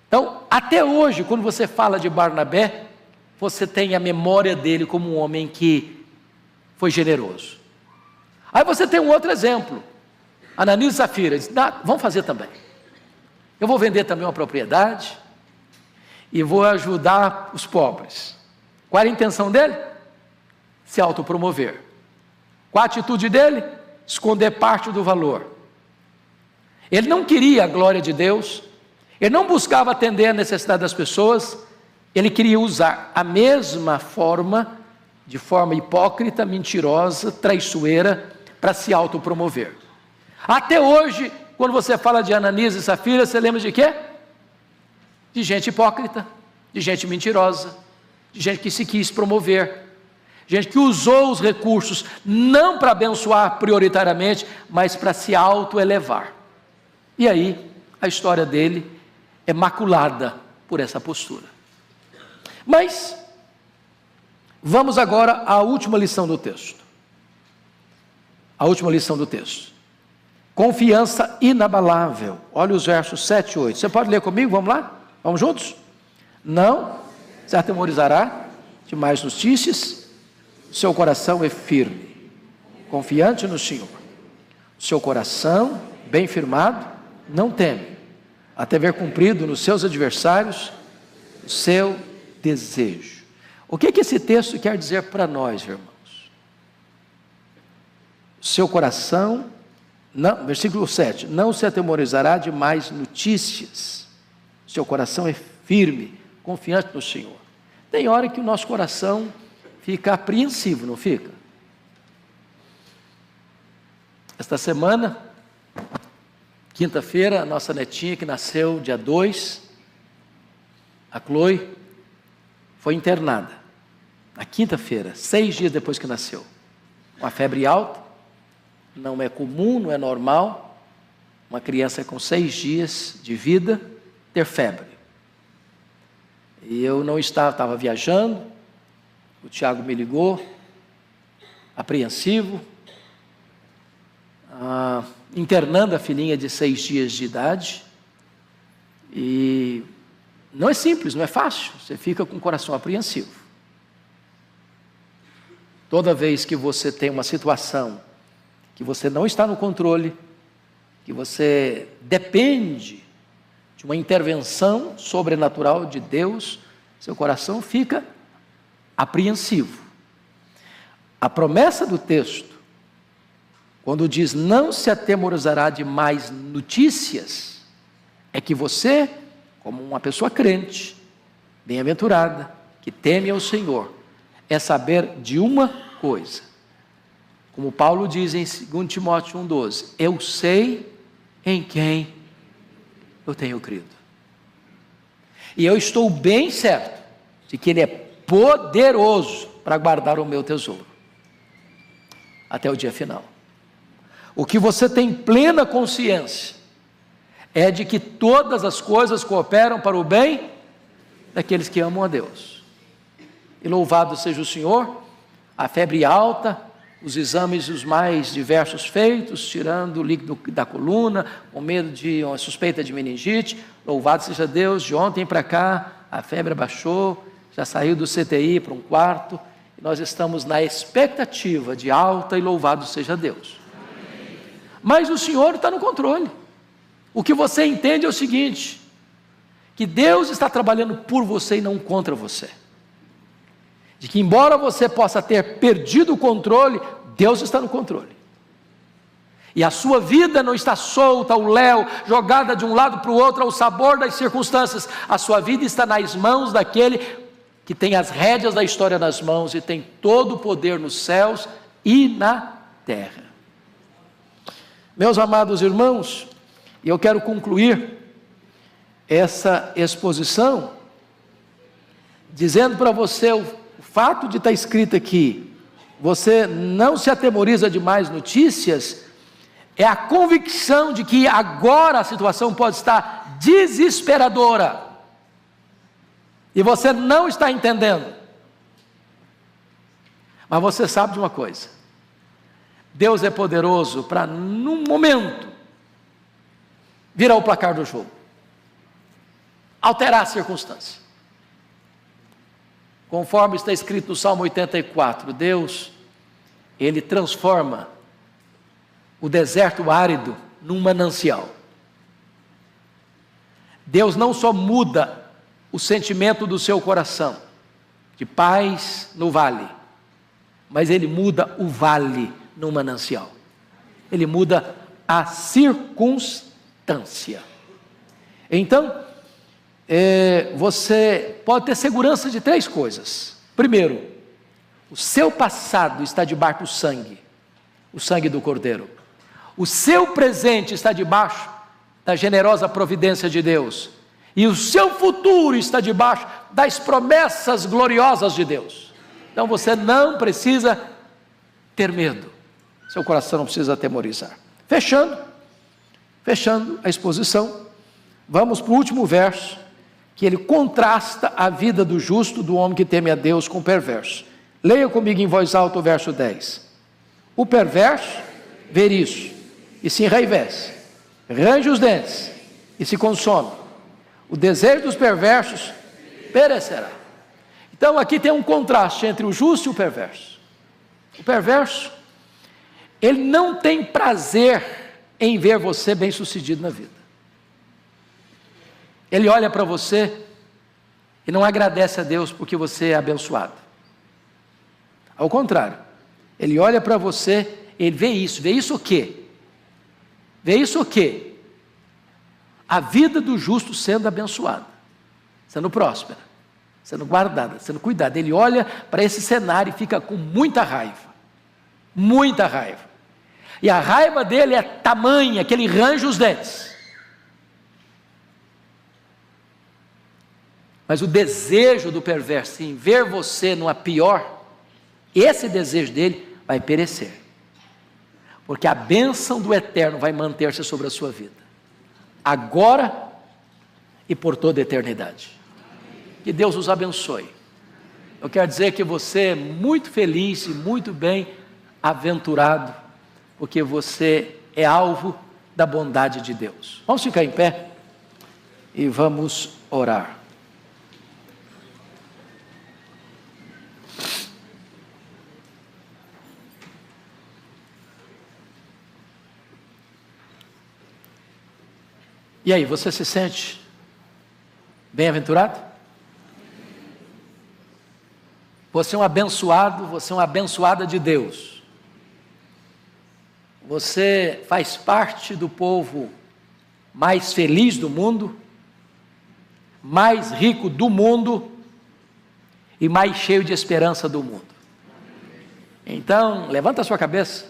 Então, até hoje, quando você fala de Barnabé, você tem a memória dele como um homem que foi generoso. Aí você tem um outro exemplo, Ananias e Safira, diz: vamos fazer também. Eu vou vender também uma propriedade e vou ajudar os pobres. Qual era a intenção dele? Se autopromover. Qual a atitude dele? Esconder parte do valor. Ele não queria a glória de Deus, ele não buscava atender a necessidade das pessoas, ele queria usar a mesma forma de forma hipócrita, mentirosa, traiçoeira, para se autopromover. Até hoje, quando você fala de Ananias e Safira, você lembra de quê? De gente hipócrita, de gente mentirosa, de gente que se quis promover, gente que usou os recursos não para abençoar prioritariamente, mas para se autoelevar. E aí, a história dele é maculada por essa postura. Mas, vamos agora à última lição do texto. A última lição do texto. Confiança inabalável. Olha os versos 7 e 8. Você pode ler comigo? Vamos lá? Vamos juntos? Não se atemorizará de más notícias. Seu coração é firme, confiante no Senhor. Seu coração, bem firmado, não teme, até ver cumprido nos seus adversários o seu desejo. O que esse texto quer dizer para nós, irmãos? Seu coração, não, versículo 7, não se atemorizará de más notícias. Seu coração é firme, confiante no Senhor. Tem hora que o nosso coração fica apreensivo, não fica? Esta semana, quinta-feira, a nossa netinha que nasceu dia 2, a Chloe, foi internada. Na quinta-feira, 6 dias depois que nasceu. Uma febre alta, não é comum, não é normal, uma criança com 6 dias de vida ter febre. E eu não estava viajando, o Tiago me ligou, apreensivo, internando a filhinha de 6 dias de idade, e não é simples, não é fácil, você fica com o coração apreensivo. Toda vez que você tem uma situação que você não está no controle, que você depende de uma intervenção sobrenatural de Deus, seu coração fica apreensivo. A promessa do texto, quando diz não se atemorizará de mais notícias, é que você, como uma pessoa crente, bem-aventurada, que teme ao Senhor, é saber de uma coisa. Como Paulo diz em 2 Timóteo 1,12, eu sei em quem eu tenho crido. E eu estou bem certo de que Ele é poderoso para guardar o meu tesouro até o dia final. O que você tem plena consciência é de que todas as coisas cooperam para o bem daqueles que amam a Deus. E louvado seja o Senhor, a febre alta, os exames os mais diversos feitos, tirando o líquido da coluna, com medo de uma suspeita de meningite, louvado seja Deus, de ontem para cá, a febre abaixou, já saiu do CTI para um quarto, e nós estamos na expectativa de alta, e louvado seja Deus. Amém. Mas o Senhor está no controle. O que você entende é o seguinte, que Deus está trabalhando por você e não contra você. De que embora você possa ter perdido o controle, Deus está no controle. E a sua vida não está solta ao léu, jogada de um lado para o outro, ao sabor das circunstâncias. A sua vida está nas mãos daquele que tem as rédeas da história nas mãos e tem todo o poder nos céus e na terra. Meus amados irmãos, eu quero concluir essa exposição dizendo para você o fato de estar escrito aqui, você não se atemoriza de mais notícias, é a convicção de que agora a situação pode estar desesperadora, e você não está entendendo, mas você sabe de uma coisa, Deus é poderoso para num momento, virar o placar do jogo, alterar a circunstância, conforme está escrito no Salmo 84, Deus, Ele transforma o deserto árido num manancial. Deus não só muda o sentimento do seu coração, de paz no vale, mas Ele muda o vale num manancial. Ele muda a circunstância. Então, você pode ter segurança de 3 coisas. Primeiro, O seu passado está debaixo do sangue, o sangue do Cordeiro. O seu presente está debaixo da generosa providência de Deus. E o seu futuro está debaixo das promessas gloriosas de Deus. Então você não precisa ter medo. Seu coração não precisa atemorizar. Fechando a exposição, vamos para o último verso, que ele contrasta a vida do justo, do homem que teme a Deus, com o perverso. Leia comigo em voz alta o verso 10. O perverso vê isso e se enraivece, range os dentes e se consome. O desejo dos perversos perecerá. Então aqui tem um contraste entre o justo e o perverso. O perverso, ele não tem prazer em ver você bem-sucedido na vida. Ele olha para você e não agradece a Deus porque você é abençoado. Ao contrário, ele olha para você, ele vê isso o quê? Vê isso o quê? A vida do justo sendo abençoada, sendo próspera, sendo guardada, sendo cuidada. Ele olha para esse cenário e fica com muita raiva. Muita raiva. E a raiva dele é tamanha que ele range os dentes. Mas o desejo do perverso em ver você numa pior, esse desejo dele vai perecer. Porque a bênção do eterno vai manter-se sobre a sua vida. Agora e por toda a eternidade. Que Deus os abençoe. Eu quero dizer que você é muito feliz e muito bem-aventurado, porque você é alvo da bondade de Deus. Vamos ficar em pé e vamos orar. E aí, você se sente bem-aventurado? Você é um abençoado, você é uma abençoada de Deus. Você faz parte do povo mais feliz do mundo, mais rico do mundo e mais cheio de esperança do mundo. Então, levanta a sua cabeça.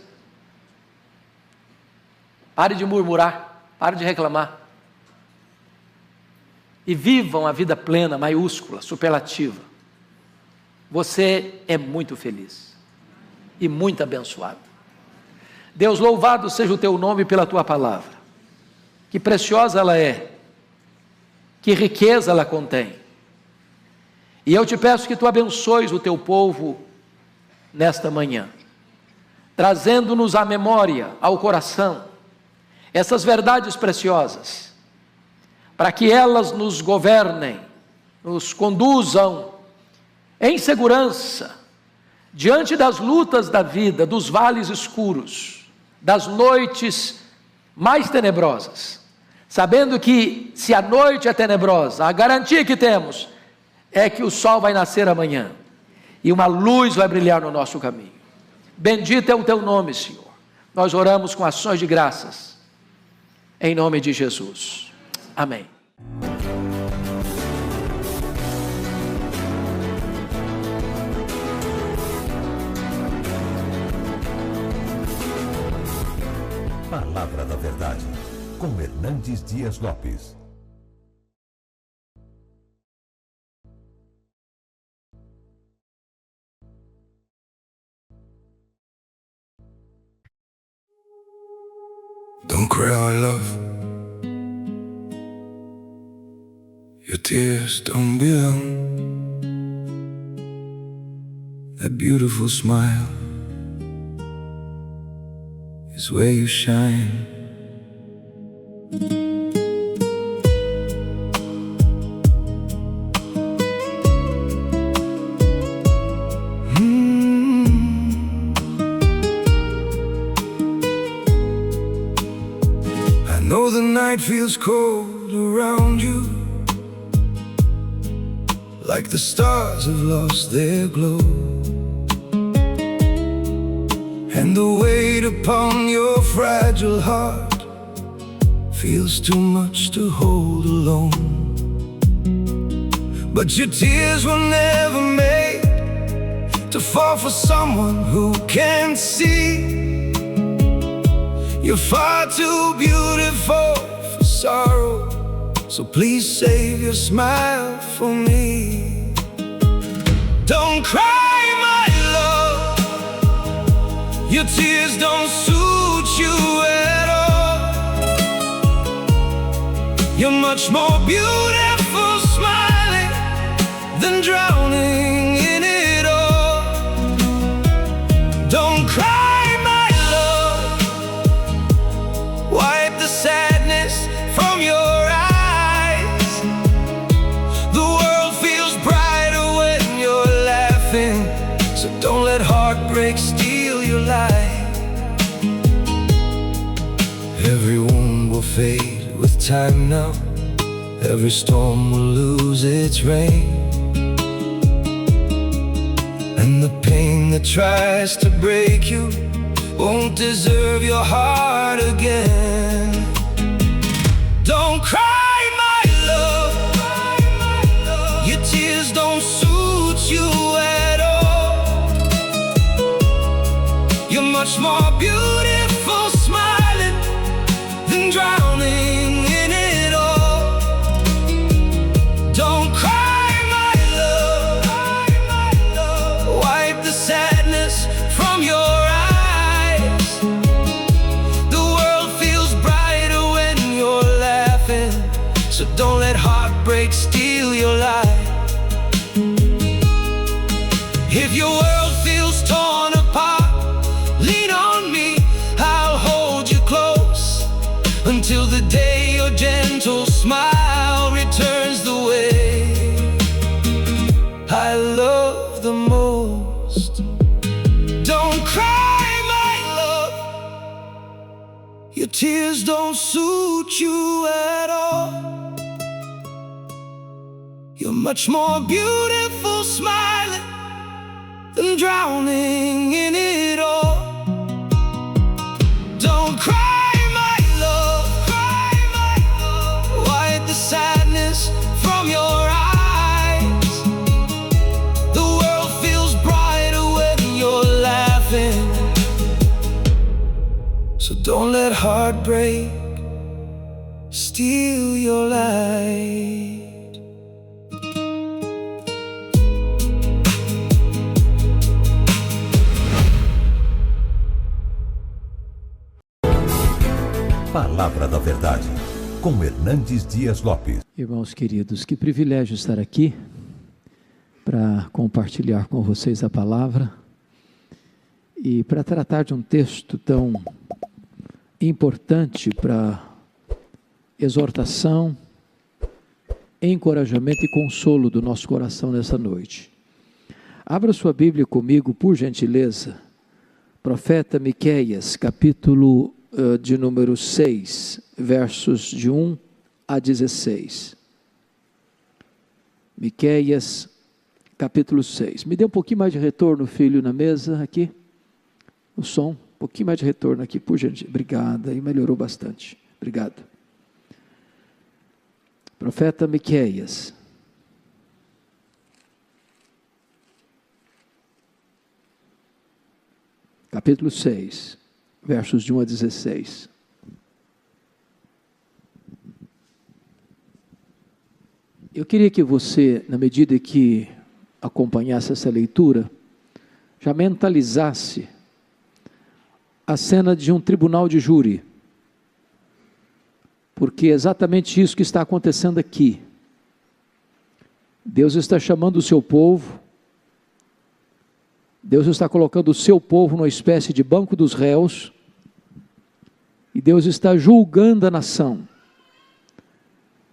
Pare de murmurar, pare de reclamar. E vivam a vida plena, maiúscula, superlativa. Você é muito feliz e muito abençoado. Deus, louvado seja o teu nome pela tua palavra. Que preciosa ela é, que riqueza ela contém. E eu te peço que tu abençoes o teu povo nesta manhã, trazendo-nos à memória, ao coração, essas verdades preciosas, para que elas nos governem, nos conduzam em segurança, diante das lutas da vida, dos vales escuros, das noites mais tenebrosas, sabendo que se a noite é tenebrosa, a garantia que temos é que o sol vai nascer amanhã, e uma luz vai brilhar no nosso caminho. Bendito é o teu nome, Senhor. Nós oramos com ações de graças, em nome de Jesus. Amém. Palavra da Verdade, com Hernandes Dias Lopes. Don't cry, love. Your tears don't belong. That beautiful smile is where you shine. I know the night feels cold around you, like the stars have lost their glow, and the weight upon your fragile heart feels too much to hold alone. But your tears were never made to fall for someone who can't see. You're far too beautiful for sorrow, so please save your smile for me. Don't cry, my love, your tears don't suit you at all. You're much more beautiful smiling than drowning in it all. Don't cry, my love, wipe the sadness from your eyes. The world feels brighter when you're laughing, so don't let heartbreak steal your life. Every wound will fade with time now, every storm will lose its rain, and the pain that tries to break you won't deserve your heart again. Don't cry, my love, your tears don't suit you at all. You're much more beautiful smiling than drowning in it all. Don't cry, my love, wipe the sadness from your eyes. The world feels brighter when you're laughing, so don't let heartbreak steal your life. If your world feels torn apart, lean on me, I'll hold you close, until the day your gentle smile returns the way I love the most. Don't cry, my love, your tears don't suit you at all. You're much more beautiful smiling than drowning in it all. Don't cry, my love, wipe the sadness from your eyes. The world feels brighter when you're laughing, so don't let heartbreak steal your light. Palavra da Verdade, com Hernandes Dias Lopes. Irmãos queridos, que privilégio estar aqui para compartilhar com vocês a palavra e para tratar de um texto tão importante para exortação, encorajamento e consolo do nosso coração nessa noite. Abra sua Bíblia comigo, por gentileza, profeta Miqueias, capítulo de número 6, versos de 1 a 16. Miqueias, capítulo 6. Me dê um pouquinho mais de retorno, filho, na mesa aqui. O som, um pouquinho mais de retorno aqui, por gentileza. Obrigado, aí melhorou bastante. Obrigado. Profeta Miqueias. Capítulo 6. Versos de 1 a 16. Eu queria que você, na medida que acompanhasse essa leitura, já mentalizasse a cena de um tribunal de júri, porque é exatamente isso que está acontecendo aqui. Deus está chamando o seu povo, Deus está colocando o seu povo numa espécie de banco dos réus, e Deus está julgando a nação.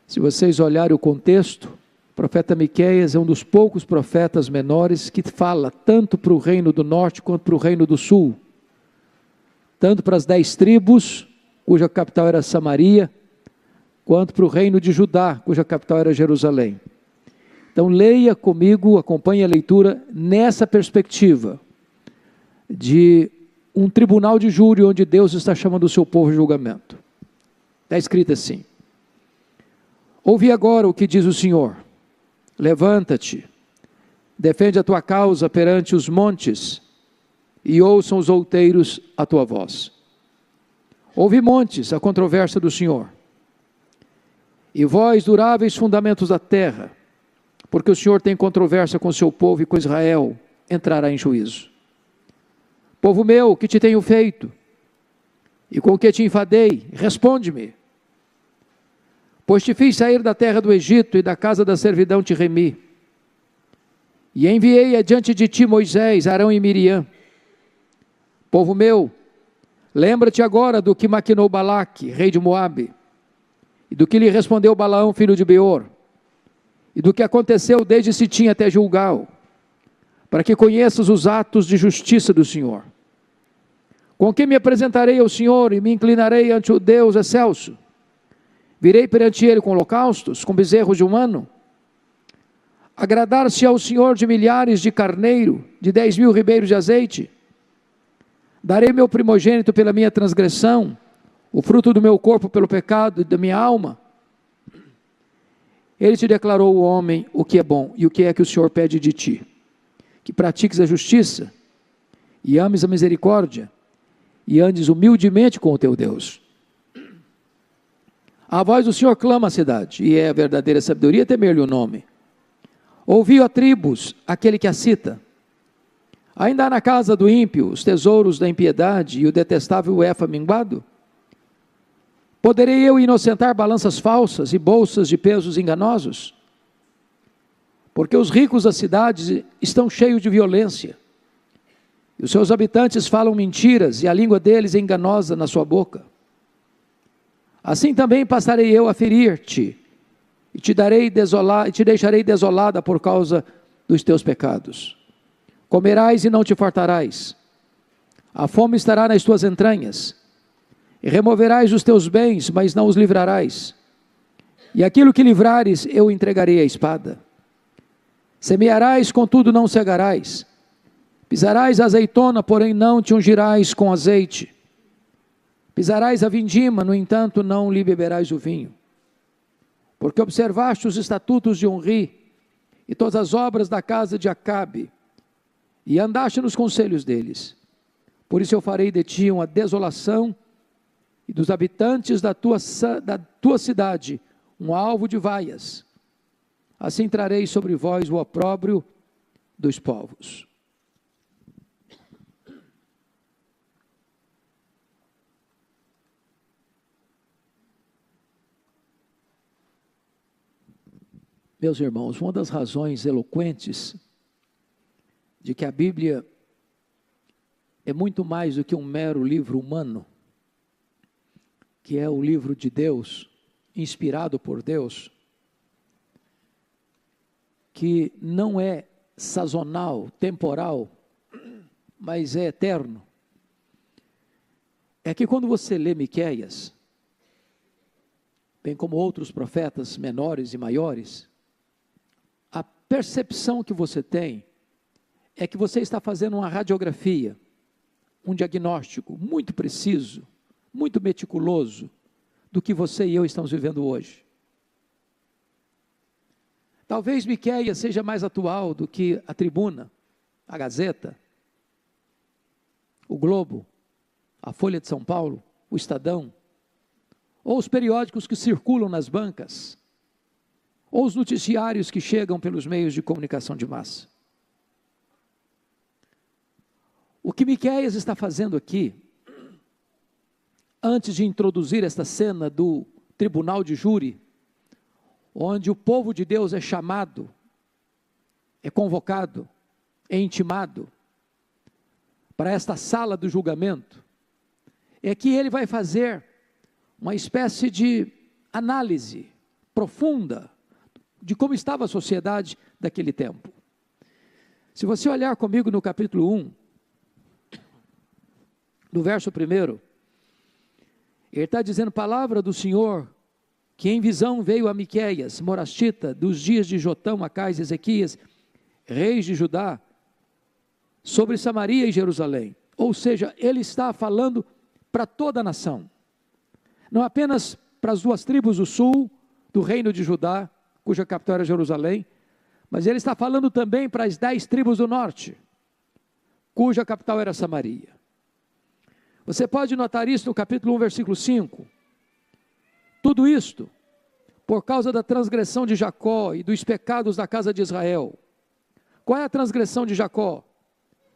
Se vocês olharem o contexto, o profeta Miqueias é um dos poucos profetas menores que fala tanto para o reino do norte quanto para o reino do sul, tanto para as 10 tribos, cuja capital era Samaria, quanto para o reino de Judá, cuja capital era Jerusalém. Então leia comigo, acompanhe a leitura nessa perspectiva de um tribunal de júri onde Deus está chamando o seu povo a julgamento. Está escrito assim: ouvi agora o que diz o Senhor, levanta-te, defende a tua causa perante os montes, e ouçam os outeiros a tua voz. Ouvi, montes, a controvérsia do Senhor, e vós, duráveis fundamentos da terra, porque o Senhor tem controvérsia com o seu povo, e com Israel entrará em juízo. Povo meu, que te tenho feito, e com o que te enfadei, responde-me. Pois te fiz sair da terra do Egito, e da casa da servidão te remi, e enviei adiante de ti Moisés, Arão e Miriam. Povo meu, lembra-te agora do que maquinou Balaque, rei de Moabe, e do que lhe respondeu Balaão, filho de Beor, e do que aconteceu desde Sitim até Gilgal, para que conheças os atos de justiça do Senhor. Com que me apresentarei ao Senhor e me inclinarei ante o Deus excelso? Virei perante ele com holocaustos, com bezerros de um ano? Agradar-se ao Senhor de milhares de carneiro, de 10.000 ribeiros de azeite? Darei meu primogênito pela minha transgressão, o fruto do meu corpo pelo pecado e da minha alma? Ele te declarou, o homem, o que é bom, e o que é que o Senhor pede de ti? Que pratiques a justiça, e ames a misericórdia, e andes humildemente com o teu Deus. A voz do Senhor clama a cidade, e é a verdadeira sabedoria temer-lhe o nome. Ouviu a tribos aquele que a cita. Ainda há na casa do ímpio os tesouros da impiedade e o detestável efa minguado? Poderei eu inocentar balanças falsas e bolsas de pesos enganosos? Porque os ricos da cidade estão cheios de violência, e os seus habitantes falam mentiras, e a língua deles é enganosa na sua boca. Assim também passarei eu a ferir-te, e te deixarei desolada por causa dos teus pecados. Comerás e não te fartarás, a fome estará nas tuas entranhas, e removerás os teus bens, mas não os livrarás, e aquilo que livrares eu entregarei à espada. Semearás, contudo não cegarás, pisarás a azeitona, porém não te ungirás com azeite, pisarás a vindima, no entanto não lhe beberás o vinho, porque observaste os estatutos de Onri, e todas as obras da casa de Acabe, e andaste nos conselhos deles. Por isso eu farei de ti uma desolação, e dos habitantes da tua cidade um alvo de vaias. Assim trarei sobre vós o opróbrio dos povos. Meus irmãos, uma das razões eloquentes de que a Bíblia é muito mais do que um mero livro humano, que é o livro de Deus, inspirado por Deus, que não é sazonal, temporal, mas é eterno, é que quando você lê Miqueias, bem como outros profetas menores e maiores, a percepção que você tem é que você está fazendo uma radiografia, um diagnóstico muito preciso, muito meticuloso, do que você e eu estamos vivendo hoje. Talvez Miqueias seja mais atual do que a Tribuna, a Gazeta, o Globo, a Folha de São Paulo, o Estadão, ou os periódicos que circulam nas bancas, ou os noticiários que chegam pelos meios de comunicação de massa. O que Miqueias está fazendo aqui, antes de introduzir esta cena do tribunal de júri, onde o povo de Deus é chamado, é convocado, é intimado para esta sala do julgamento, é que ele vai fazer uma espécie de análise profunda de como estava a sociedade daquele tempo. Se você olhar comigo no capítulo 1, no verso 1, ele está dizendo: palavra do Senhor, que em visão veio a Miqueias, morastita, dos dias de Jotão, Acais e Ezequias, reis de Judá, sobre Samaria e Jerusalém. Ou seja, ele está falando para toda a nação, não apenas para as duas tribos do sul, do reino de Judá, cuja capital era Jerusalém, Mas ele está falando também para as 10 tribos do norte, cuja capital era Samaria. Você pode notar isso no capítulo 1, versículo 5. Tudo isto por causa da transgressão de Jacó e dos pecados da casa de Israel. Qual é a transgressão de Jacó?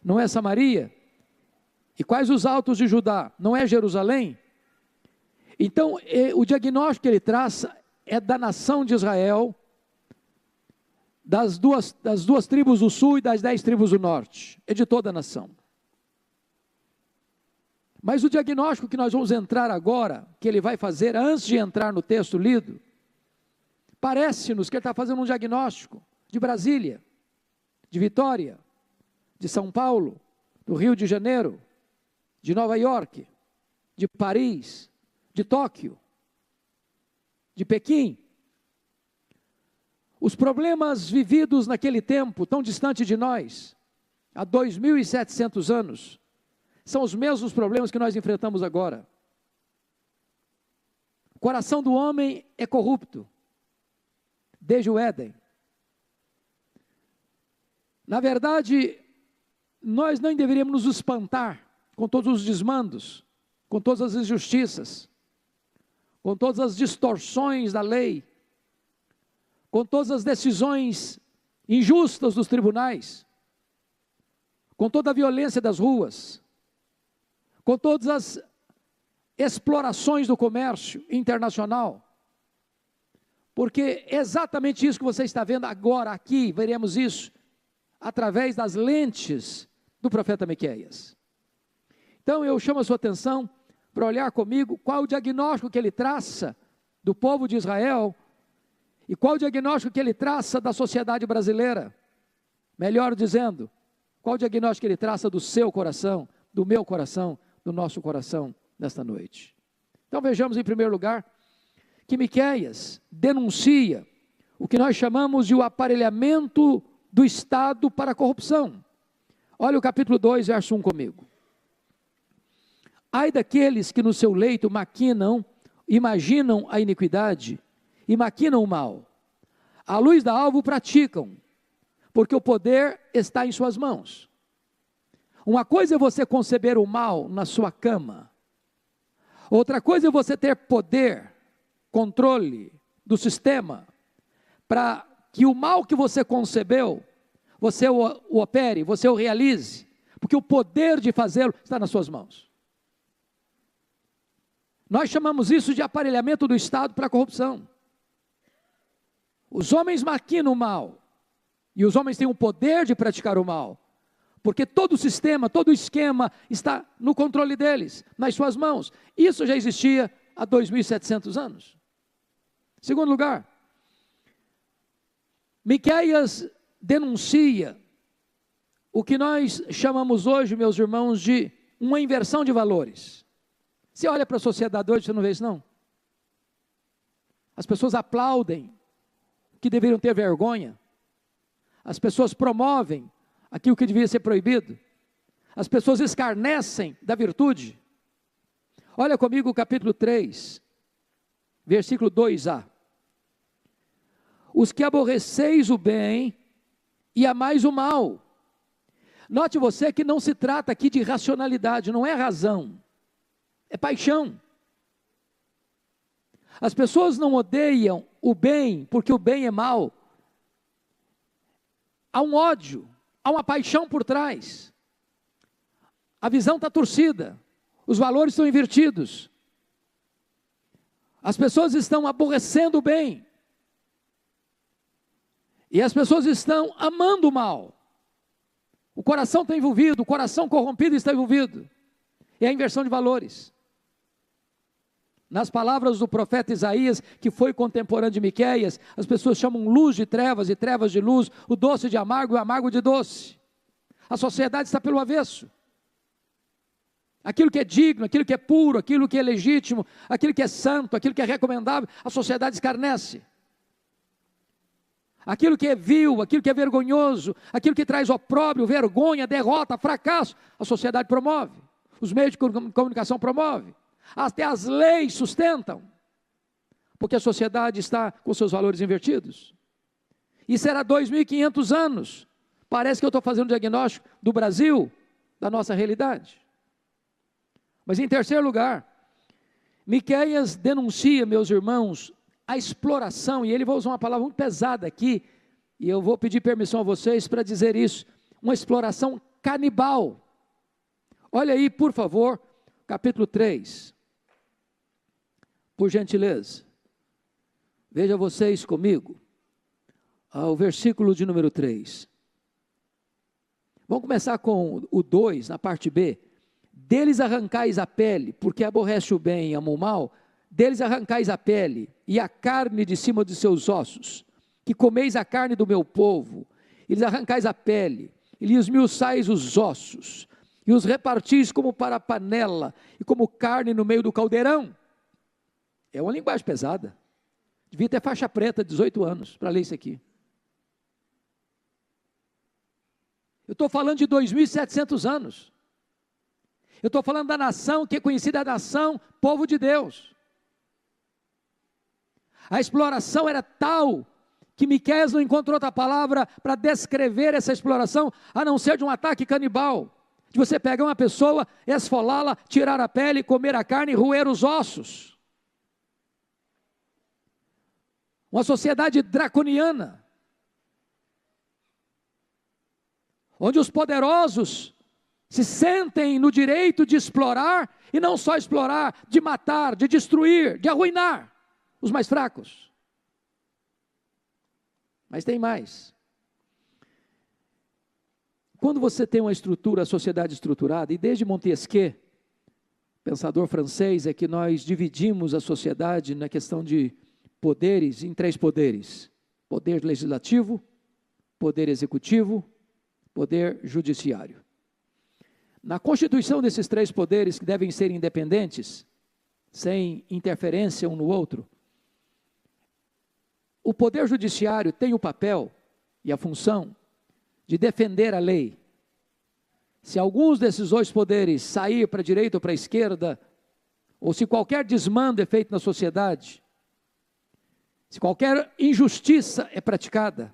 Não é Samaria? E quais os altos de Judá? Não é Jerusalém? Então, o diagnóstico que ele traça é da nação de Israel, das duas tribos do sul e das 10 tribos do norte, é de toda a nação. Mas o diagnóstico que nós vamos entrar agora, que ele vai fazer antes de entrar no texto lido, parece-nos que ele está fazendo um diagnóstico de Brasília, de Vitória, de São Paulo, do Rio de Janeiro, de Nova York, de Paris, de Tóquio, de Pequim. Os problemas vividos naquele tempo, tão distante de nós, há 2.700 anos, são os mesmos problemas que nós enfrentamos agora. O coração do homem é corrupto, desde o Éden. Na verdade, nós não deveríamos nos espantar com todos os desmandos, com todas as injustiças, com todas as distorções da lei, com todas as decisões injustas dos tribunais, com toda a violência das ruas, com todas as explorações do comércio internacional, porque é exatamente isso que você está vendo agora aqui, veremos isso, através das lentes do profeta Miqueias. Então eu chamo a sua atenção para olhar comigo qual o diagnóstico que ele traça do povo de Israel, e qual o diagnóstico que ele traça da sociedade brasileira, melhor dizendo, qual o diagnóstico que ele traça do seu coração, do meu coração, do nosso coração nesta noite. Então vejamos em primeiro lugar, que Miqueias denuncia o que nós chamamos de o aparelhamento do Estado para a corrupção. Olha o capítulo 2, verso 1 comigo. Ai daqueles que no seu leito maquinam, imaginam a iniquidade e maquinam o mal. À luz da alva o praticam, porque o poder está em suas mãos. Uma coisa é você conceber o mal na sua cama. Outra coisa é você ter poder, controle do sistema, para que o mal que você concebeu, você o opere, você o realize, porque o poder de fazê-lo está nas suas mãos. Nós chamamos isso de aparelhamento do Estado para a corrupção. Os homens maquinam o mal, e os homens têm o poder de praticar o mal, porque todo o sistema, todo o esquema está no controle deles, nas suas mãos. Isso já existia há 2.700 anos. Segundo lugar, Miqueias denuncia o que nós chamamos hoje, meus irmãos, de uma inversão de valores. Você olha para a sociedade hoje, você não vê isso não? As pessoas aplaudem o que deveriam ter vergonha. As pessoas promovem aquilo que devia ser proibido. As pessoas escarnecem da virtude. Olha comigo o capítulo 3, versículo 2a. Os que aborreceis o bem e amais o mal. Note você que não se trata aqui de racionalidade, não é razão, é paixão. As pessoas não odeiam o bem porque o bem é mal. Há um ódio, há uma paixão por trás. A visão está torcida, os valores estão invertidos. As pessoas estão aborrecendo o bem. E as pessoas estão amando o mal. O coração está envolvido, o coração corrompido está envolvido. É a inversão de valores. Nas palavras do profeta Isaías, que foi contemporâneo de Miqueias, as pessoas chamam luz de trevas e trevas de luz, o doce de amargo e o amargo de doce. A sociedade está pelo avesso. Aquilo que é digno, aquilo que é puro, aquilo que é legítimo, aquilo que é santo, aquilo que é recomendável, a sociedade escarnece. Aquilo que é vil, aquilo que é vergonhoso, aquilo que traz opróbrio, vergonha, derrota, fracasso, a sociedade promove. Os meios de comunicação promovem. Até as leis sustentam, porque a sociedade está com seus valores invertidos. e será 2.500 anos. Parece que eu estou fazendo um diagnóstico do Brasil, da nossa realidade. Mas em terceiro lugar, Miqueias denuncia, meus irmãos, a exploração, e ele vai usar uma palavra muito pesada aqui, e eu vou pedir permissão a vocês para dizer isso, uma exploração canibal. Olha aí, por favor, capítulo 3, por gentileza, veja vocês comigo, o versículo de número 3, vamos começar com o 2, na parte B, deles arrancais a pele, porque aborrece o bem e ama o mal, deles arrancais a pele, e a carne de cima de seus ossos, que comeis a carne do meu povo, e lhes arrancais a pele, e lhes esmiuçais os ossos, e os repartis como para a panela, e como carne no meio do caldeirão. É uma linguagem pesada, devia ter faixa preta, 18 anos, para ler isso aqui. Eu estou falando de 2.700 anos, eu estou falando da nação que é conhecida a nação, povo de Deus. A exploração era tal, que Miqueias não encontrou outra palavra para descrever essa exploração, a não ser de um ataque canibal, de você pegar uma pessoa, esfolá-la, tirar a pele, comer a carne e roer os ossos. Uma sociedade draconiana, onde os poderosos se sentem no direito de explorar, e não só explorar, de matar, de destruir, de arruinar os mais fracos. Mas tem mais. Quando você tem uma estrutura, a sociedade estruturada, e desde Montesquieu, pensador francês, é que nós dividimos a sociedade na questão de poderes, em 3 poderes: poder legislativo, poder executivo, poder judiciário. Na constituição desses 3 poderes, que devem ser independentes, sem interferência um no outro, o poder judiciário tem o papel e a função de defender a lei. Se alguns desses 2 poderes sair para a direita ou para a esquerda, ou se qualquer desmando é feito na sociedade, se qualquer injustiça é praticada,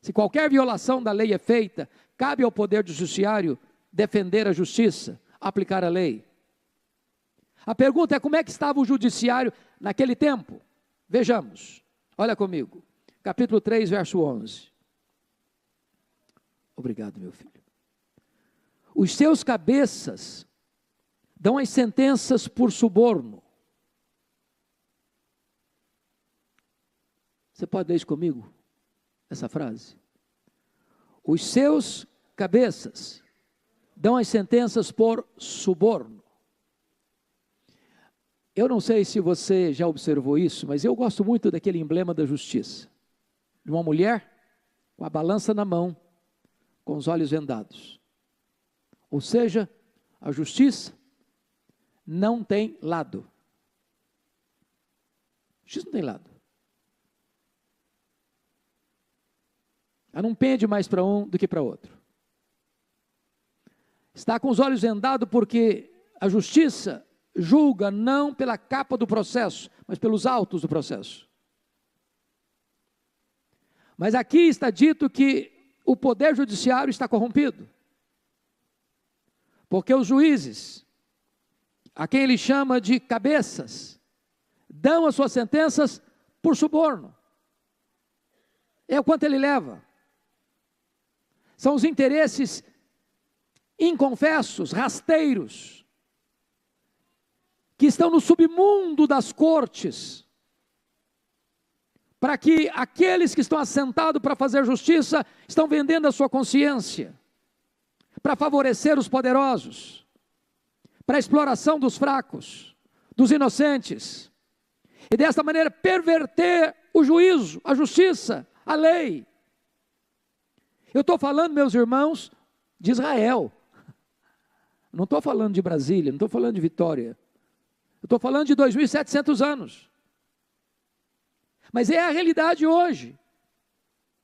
se qualquer violação da lei é feita, cabe ao poder judiciário defender a justiça, aplicar a lei. A pergunta é: como é que estava o judiciário naquele tempo? Vejamos, olha comigo, capítulo 3, verso 11. Obrigado, meu filho. Os seus cabeças dão as sentenças por suborno. Você pode ler isso comigo? Essa frase. Os seus cabeças dão as sentenças por suborno. Eu não sei se você já observou isso, mas eu gosto muito daquele emblema da justiça. De uma mulher com a balança na mão, com os olhos vendados. Ou seja, a justiça não tem lado. A justiça não tem lado. Ela não pende mais para um do que para outro. Está com os olhos vendados porque a justiça julga não pela capa do processo, mas pelos autos do processo. Mas aqui está dito que o poder judiciário está corrompido. Porque os juízes, a quem ele chama de cabeças, dão as suas sentenças por suborno. É o quanto ele leva. São os interesses inconfessos, rasteiros, que estão no submundo das cortes, para que aqueles que estão assentados para fazer justiça, estão vendendo a sua consciência, para favorecer os poderosos, para a exploração dos fracos, dos inocentes, e desta maneira perverter o juízo, a justiça, a lei. Eu estou falando, meus irmãos, de Israel, não estou falando de Brasília, não estou falando de Vitória, eu estou falando de 2.700 anos, mas é a realidade hoje,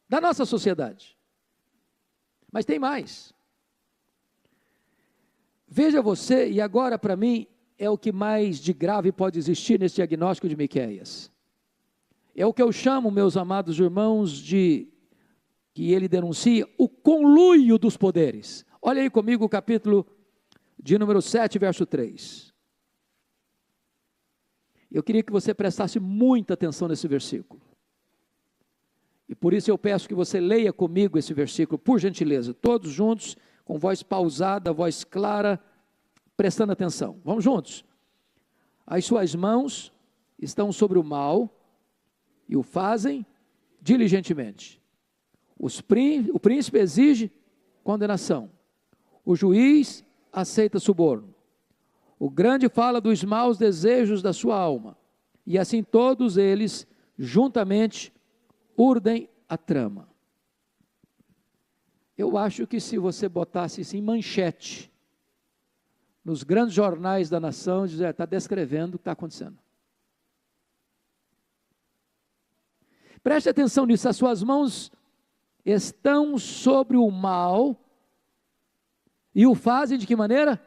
da nossa sociedade. Mas tem mais. Veja você, e agora para mim, é o que mais de grave pode existir nesse diagnóstico de Miqueias. É o que eu chamo, meus amados irmãos, de que ele denuncia o conluio dos poderes. Olha aí comigo o capítulo de número 7, verso 3. Eu queria que você prestasse muita atenção nesse versículo. E por isso eu peço que você leia comigo esse versículo, por gentileza, todos juntos, com voz pausada, voz clara, prestando atenção. Vamos juntos? As suas mãos estão sobre o mal e o fazem diligentemente. O príncipe exige condenação. O juiz aceita suborno. O grande fala dos maus desejos da sua alma. E assim todos eles, juntamente, urdem a trama. Eu acho que se você botasse isso em manchete, nos grandes jornais da nação, está descrevendo o que está acontecendo. Preste atenção nisso, as suas mãos estão sobre o mal e o fazem de que maneira?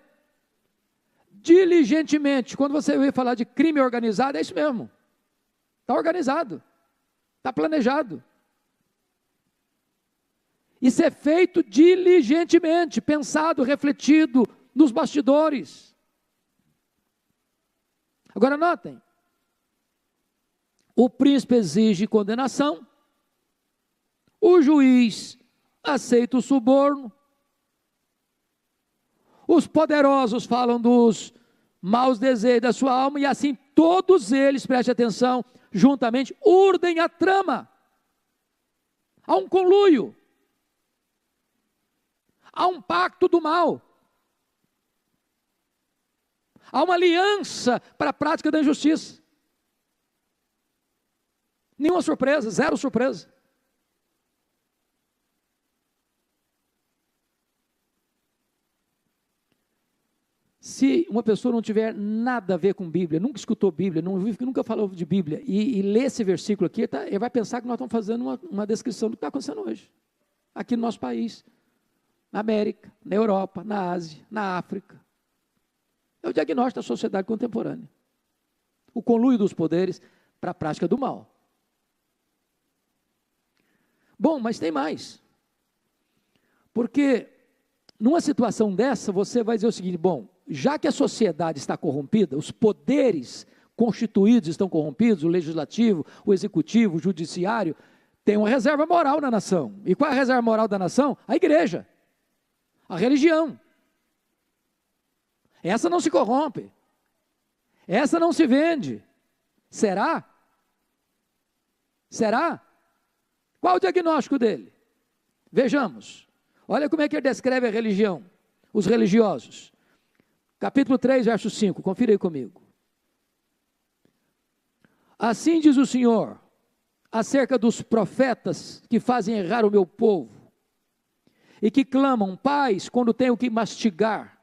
Diligentemente. Quando você ouvir falar de crime organizado, é isso mesmo. Está organizado, está planejado. Isso é feito diligentemente, pensado, refletido nos bastidores. Agora notem, o príncipe exige condenação, o juiz aceita o suborno, os poderosos falam dos maus desejos da sua alma, e assim todos eles, preste atenção, juntamente urdem a trama. Há um conluio, há um pacto do mal, há uma aliança para a prática da injustiça. Nenhuma surpresa, zero surpresa. Se uma pessoa não tiver nada a ver com Bíblia, nunca escutou Bíblia, nunca falou de Bíblia, e lê esse versículo aqui, ele vai pensar que nós estamos fazendo uma descrição do que está acontecendo hoje, aqui no nosso país, na América, na Europa, na Ásia, na África. É o diagnóstico da sociedade contemporânea. O conluio dos poderes para a prática do mal. Bom, mas tem mais. Porque numa situação dessa, você vai dizer o seguinte, bom, já que a sociedade está corrompida, os poderes constituídos estão corrompidos, o legislativo, o executivo, o judiciário, tem uma reserva moral na nação. E qual é a reserva moral da nação? A igreja, a religião. Essa não se corrompe, essa não se vende. Será? Será? Qual o diagnóstico dele? Vejamos. Olha como é que ele descreve a religião, os religiosos. Capítulo 3, verso 5, confira aí comigo. Assim diz o Senhor, acerca dos profetas que fazem errar o meu povo, e que clamam paz quando têm o que mastigar,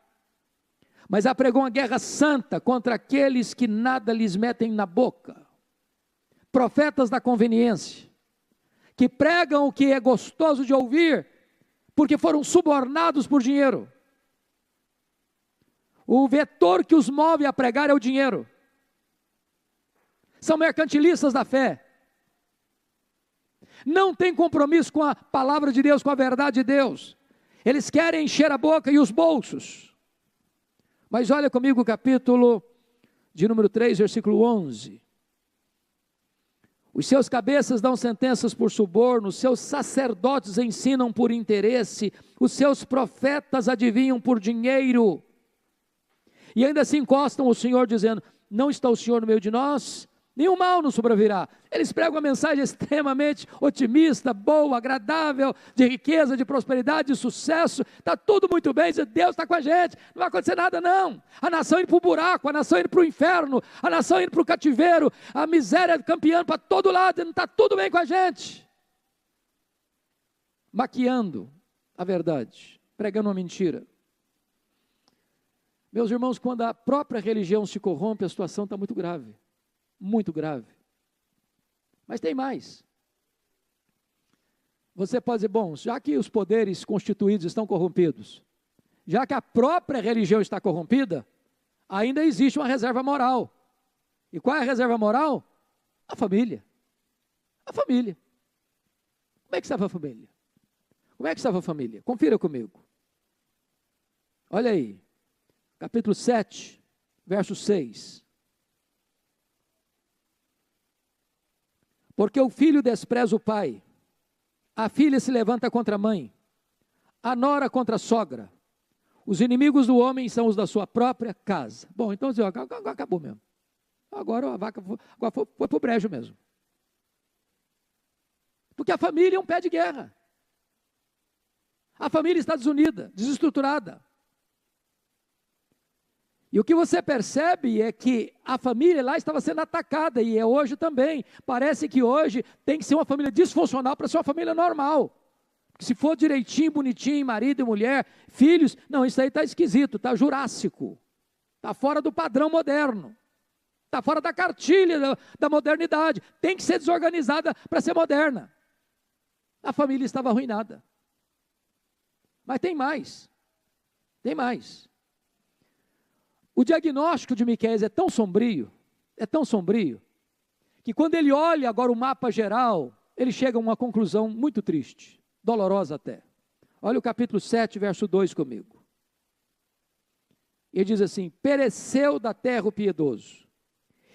mas apregam a guerra santa contra aqueles que nada lhes metem na boca. Profetas da conveniência, que pregam o que é gostoso de ouvir, porque foram subornados por dinheiro. O vetor que os move a pregar é o dinheiro. São mercantilistas da fé. Não tem compromisso com a palavra de Deus, com a verdade de Deus. Eles querem encher a boca e os bolsos. Mas olha comigo o capítulo de número 3, versículo 11. Os seus cabeças dão sentenças por suborno, os seus sacerdotes ensinam por interesse, os seus profetas adivinham por dinheiro. E ainda se encostam o Senhor dizendo, não está o Senhor no meio de nós? Nenhum mal nos sobrevirá. Eles pregam uma mensagem extremamente otimista, boa, agradável, de riqueza, de prosperidade, de sucesso. Está tudo muito bem, Deus está com a gente, não vai acontecer nada não. A nação indo para o buraco, a nação indo para o inferno, a nação indo para o cativeiro, a miséria campeando para todo lado, não está tudo bem com a gente. Maquiando a verdade, pregando uma mentira. Meus irmãos, quando a própria religião se corrompe, a situação está muito grave. Muito grave. Mas tem mais. Você pode dizer, bom, já que os poderes constituídos estão corrompidos, já que a própria religião está corrompida, ainda existe uma reserva moral. E qual é a reserva moral? A família. A família. Como é que estava a família? Como é que estava a família? Confira comigo. Olha aí, capítulo 7, verso 6. Porque o filho despreza o pai, a filha se levanta contra a mãe, a nora contra a sogra. Os inimigos do homem são os da sua própria casa. Bom, então agora acabou mesmo. Agora a vaca foi para o brejo mesmo. Porque a família é um pé de guerra. A família está desunida, desestruturada. E o que você percebe é que a família lá estava sendo atacada, e é hoje também. Parece que hoje tem que ser uma família disfuncional para ser uma família normal. Porque se for direitinho, bonitinho, marido e mulher, filhos, não, isso aí está esquisito, está jurássico. Está fora do padrão moderno. Está fora da cartilha da modernidade. Tem que ser desorganizada para ser moderna. A família estava arruinada. Mas tem mais. Tem mais. O diagnóstico de Miqueias é tão sombrio, que quando ele olha agora o mapa geral, ele chega a uma conclusão muito triste, dolorosa até. Olha o capítulo 7, verso 2 comigo. Ele diz assim: pereceu da terra o piedoso,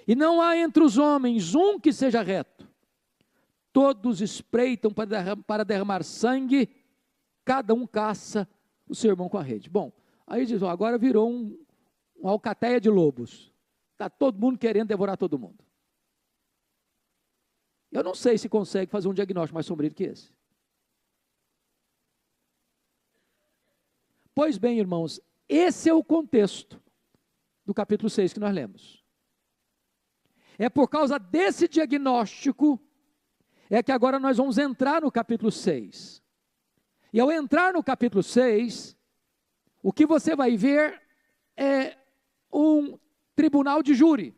e não há entre os homens um que seja reto. Todos espreitam para derramar sangue, cada um caça o seu irmão com a rede. Bom, aí diz, agora virou uma alcateia de lobos. Está todo mundo querendo devorar todo mundo. Eu não sei se consegue fazer um diagnóstico mais sombrio que esse. Pois bem, irmãos, esse é o contexto do capítulo 6 que nós lemos. É por causa desse diagnóstico é que agora nós vamos entrar no capítulo 6. E ao entrar no capítulo 6, o que você vai ver é um tribunal de júri.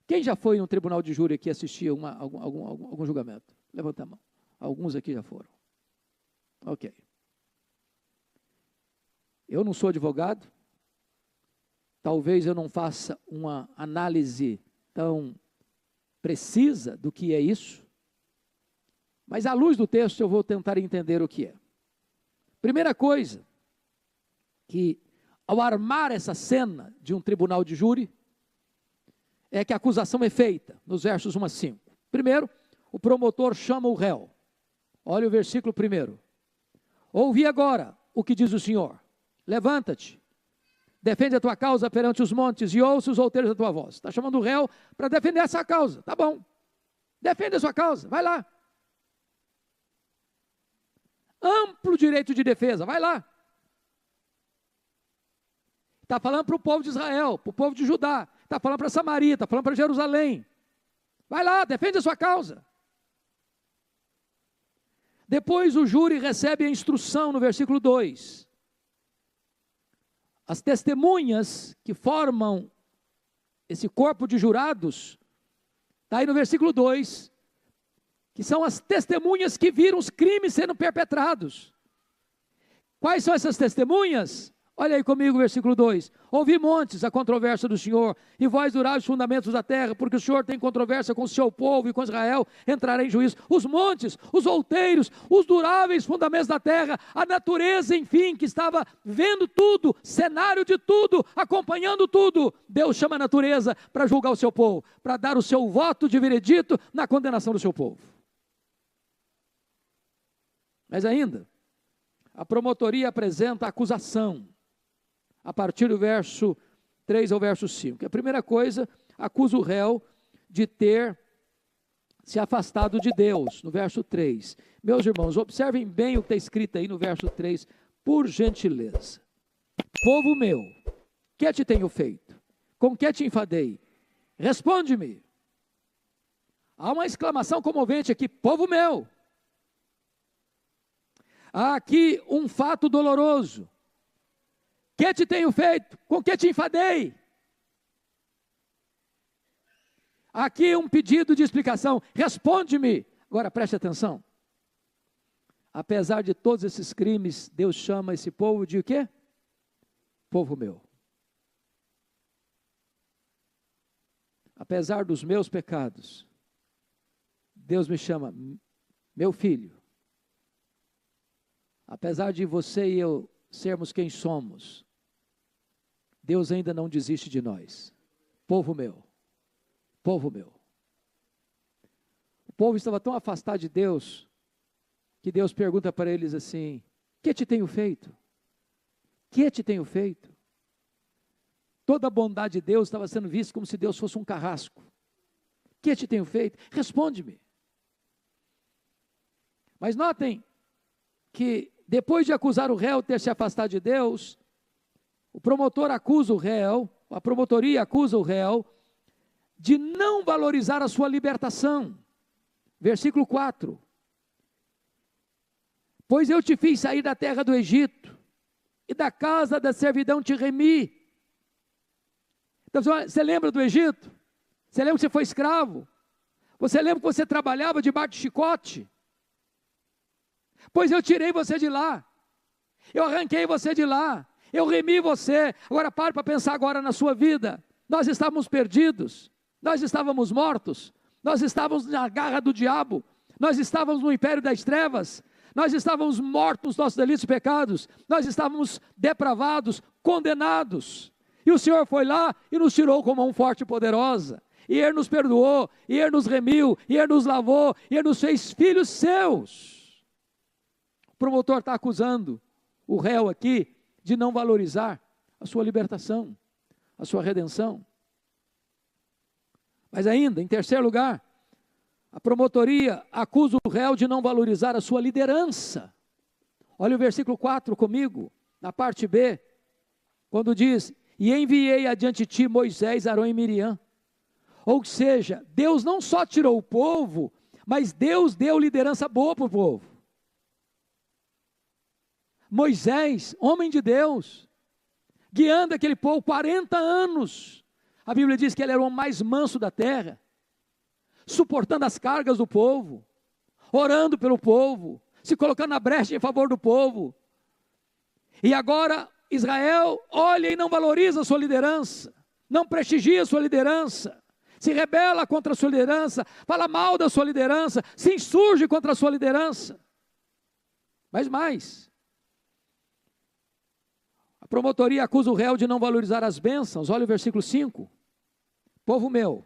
Quem já foi num tribunal de júri aqui assistir algum julgamento? Levanta a mão. Alguns aqui já foram. Ok. Eu não sou advogado. Talvez eu não faça uma análise tão precisa do que é isso. Mas à luz do texto eu vou tentar entender o que é. Primeira coisa, que ao armar essa cena de um tribunal de júri, é que a acusação é feita, nos versos 1 a 5. Primeiro, o promotor chama o réu. Olha o versículo 1. Ouvi agora o que diz o Senhor. Levanta-te, defende a tua causa perante os montes e ouça os outeiros da tua voz. Está chamando o réu para defender essa causa. Tá bom, defende a sua causa, vai lá. Amplo direito de defesa, vai lá. Está falando para o povo de Israel, para o povo de Judá, está falando para Samaria, está falando para Jerusalém. Vai lá, defende a sua causa. Depois o júri recebe a instrução no versículo 2. As testemunhas que formam esse corpo de jurados, está aí no versículo 2, que são as testemunhas que viram os crimes sendo perpetrados. Quais são essas testemunhas? Olha aí comigo o versículo 2. Ouvi montes a controvérsia do Senhor, e vós durai os fundamentos da terra, porque o Senhor tem controvérsia com o seu povo e com Israel, entrará em juízo. Os montes, os outeiros, os duráveis fundamentos da terra, a natureza, enfim, que estava vendo tudo, cenário de tudo, acompanhando tudo. Deus chama a natureza para julgar o seu povo, para dar o seu voto de veredito na condenação do seu povo. Mas ainda, a promotoria apresenta a acusação, a partir do verso 3 ao verso 5. A primeira coisa, acusa o réu de ter se afastado de Deus, no verso 3. Meus irmãos, observem bem o que está escrito aí no verso 3, por gentileza. Povo meu, que te tenho feito? Com que te enfadei? Responde-me. Há uma exclamação comovente aqui, povo meu. Há aqui um fato doloroso. Que te tenho feito? Com que te enfadei? Aqui um pedido de explicação. Responde-me. Agora preste atenção. Apesar de todos esses crimes, Deus chama esse povo de o quê? Povo meu. Apesar dos meus pecados, Deus me chama meu filho, apesar de você e eu sermos quem somos, Deus ainda não desiste de nós. Povo meu, povo meu. O povo estava tão afastado de Deus, que Deus pergunta para eles assim: que te tenho feito? Que te tenho feito? Toda a bondade de Deus estava sendo vista como se Deus fosse um carrasco. Que te tenho feito? Responde-me. Mas notem que depois de acusar o réu ter se afastado de Deus, o promotor acusa o réu, a promotoria acusa o réu de não valorizar a sua libertação. Versículo 4. Pois eu te fiz sair da terra do Egito, e da casa da servidão te remi. Então, você lembra do Egito? Você lembra que você foi escravo? Você lembra que você trabalhava debaixo de chicote? Pois eu tirei você de lá, eu arranquei você de lá, eu remi você. Agora pare para pensar agora na sua vida. Nós estávamos perdidos, nós estávamos mortos, nós estávamos na garra do diabo, nós estávamos no império das trevas, nós estávamos mortos nos nossos delitos e pecados, nós estávamos depravados, condenados, e o Senhor foi lá e nos tirou com mão forte e poderosa, e Ele nos perdoou, e Ele nos remiu, e Ele nos lavou, e Ele nos fez filhos seus. O promotor está acusando o réu aqui de não valorizar a sua libertação, a sua redenção. Mas ainda, em terceiro lugar, a promotoria acusa o réu de não valorizar a sua liderança. Olha o versículo 4 comigo, na parte B, quando diz: e enviei adiante de ti Moisés, Arão e Miriam. Ou seja, Deus não só tirou o povo, mas Deus deu liderança boa para o povo. Moisés, homem de Deus, guiando aquele povo 40 anos. A Bíblia diz que ele era o homem mais manso da terra, suportando as cargas do povo, orando pelo povo, se colocando na brecha em favor do povo. E agora Israel olha e não valoriza a sua liderança, não prestigia a sua liderança, se rebela contra a sua liderança, fala mal da sua liderança, se insurge contra a sua liderança. Mas mais, a promotoria acusa o réu de não valorizar as bênçãos. Olha o versículo 5. Povo meu,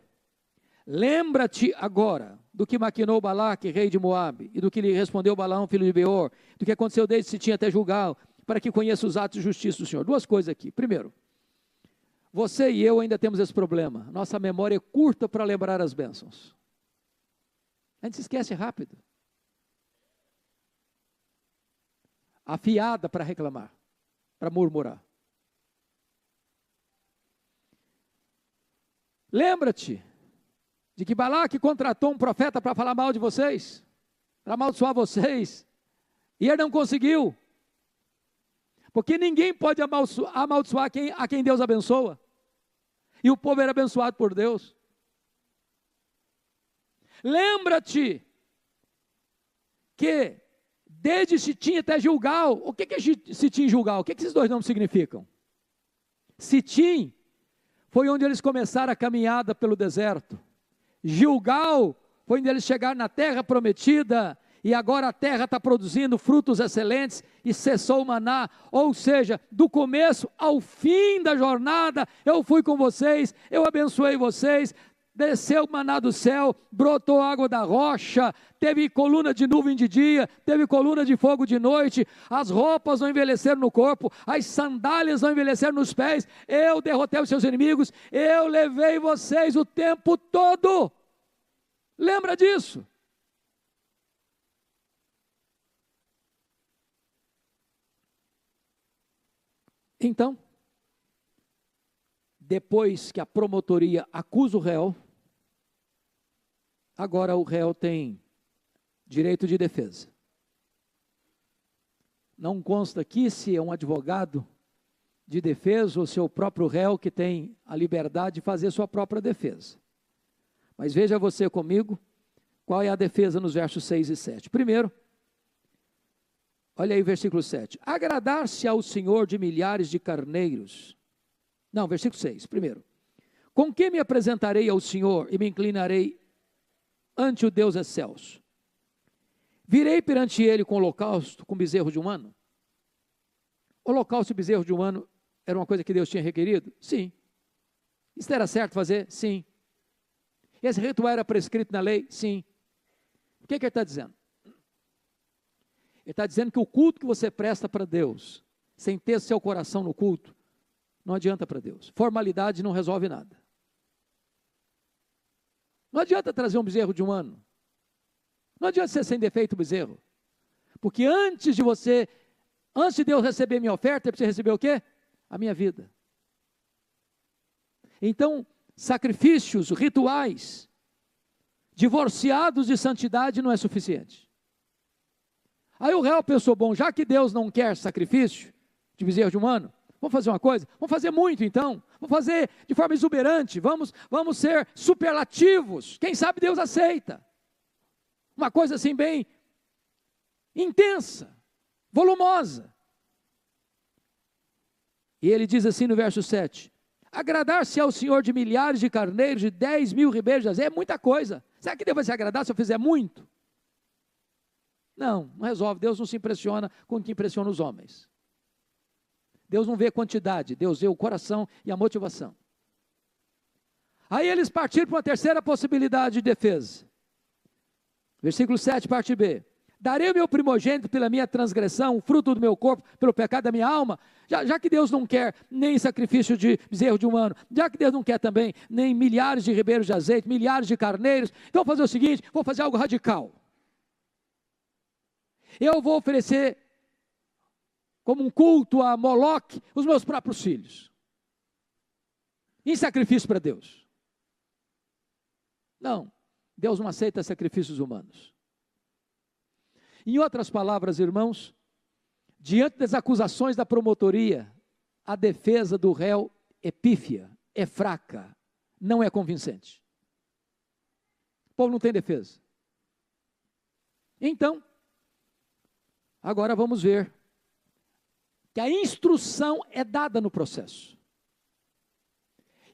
lembra-te agora do que maquinou Balaque, rei de Moabe, e do que lhe respondeu Balaão, filho de Beor, do que aconteceu desde Sitim até Gilgal, para que conheça os atos de justiça do Senhor. Duas coisas aqui. Primeiro, você e eu ainda temos esse problema. Nossa memória é curta para lembrar as bênçãos. A gente se esquece rápido. Afiada para reclamar, para murmurar. Lembra-te de que Balaque contratou um profeta para falar mal de vocês, para amaldiçoar vocês, e ele não conseguiu, porque ninguém pode amaldiçoar a quem Deus abençoa, e o povo era abençoado por Deus. Lembra-te que desde Sitim até Gilgal, o que é Sitim e Gilgal? O que esses dois nomes significam? Sitim foi onde eles começaram a caminhada pelo deserto. Gilgal foi onde eles chegaram na terra prometida, e agora a terra está produzindo frutos excelentes, e cessou o maná. Ou seja, do começo ao fim da jornada, eu fui com vocês, eu abençoei vocês, desceu o maná do céu, brotou água da rocha, teve coluna de nuvem de dia, teve coluna de fogo de noite, as roupas não envelheceram no corpo, as sandálias não envelheceram nos pés, eu derrotei os seus inimigos, eu levei vocês o tempo todo. Lembra disso? Então, depois que a promotoria acusa o réu, agora o réu tem direito de defesa. Não consta aqui se é um advogado de defesa ou se é o próprio réu que tem a liberdade de fazer sua própria defesa. Mas veja você comigo, qual é a defesa nos versos 6 e 7. Primeiro, olha aí o versículo 7. Agradar-se ao Senhor de milhares de carneiros. Não, versículo 6, primeiro. Com que me apresentarei ao Senhor e me inclinarei ante o Deus excelso? Virei perante ele com holocausto, com bezerro de um ano? Holocausto e bezerro de um ano era uma coisa que Deus tinha requerido? Sim. Isso era certo fazer? Sim. Esse ritual era prescrito na lei? Sim. O que ele está dizendo? Ele está dizendo que o culto que você presta para Deus, sem ter seu coração no culto, não adianta para Deus. Formalidade não resolve nada. Não adianta trazer um bezerro de um ano. Não adianta ser sem defeito o bezerro. Porque antes de Deus receber minha oferta, ele precisa receber o quê? A minha vida. Então, sacrifícios, rituais, divorciados de santidade não é suficiente. Aí o réu pensou, bom, já que Deus não quer sacrifício de bezerro de um ano, vamos fazer uma coisa? Vamos fazer muito então. Vamos fazer de forma exuberante. Vamos ser superlativos. Quem sabe Deus aceita. Uma coisa assim bem intensa, volumosa. E ele diz assim no verso 7. Agradar-se ao Senhor de milhares de carneiros, de 10.000 ribeiros de azeite, é muita coisa. Será que Deus vai se agradar se eu fizer muito? Não resolve. Deus não se impressiona com o que impressiona os homens. Deus não vê quantidade, Deus vê o coração e a motivação. Aí eles partiram para uma terceira possibilidade de defesa. Versículo 7, parte B. Darei o meu primogênito pela minha transgressão, o fruto do meu corpo, pelo pecado da minha alma. Já que Deus não quer nem sacrifício de bezerro de um ano, já que Deus não quer também nem milhares de ribeiros de azeite, milhares de carneiros, então vou fazer o seguinte, vou fazer algo radical. Eu vou oferecer como um culto a Moloque os meus próprios filhos. Em sacrifício para Deus. Não, Deus não aceita sacrifícios humanos. Em outras palavras, irmãos, diante das acusações da promotoria, a defesa do réu é pífia, é fraca, não é convincente. O povo não tem defesa. Então, agora vamos ver que a instrução é dada no processo.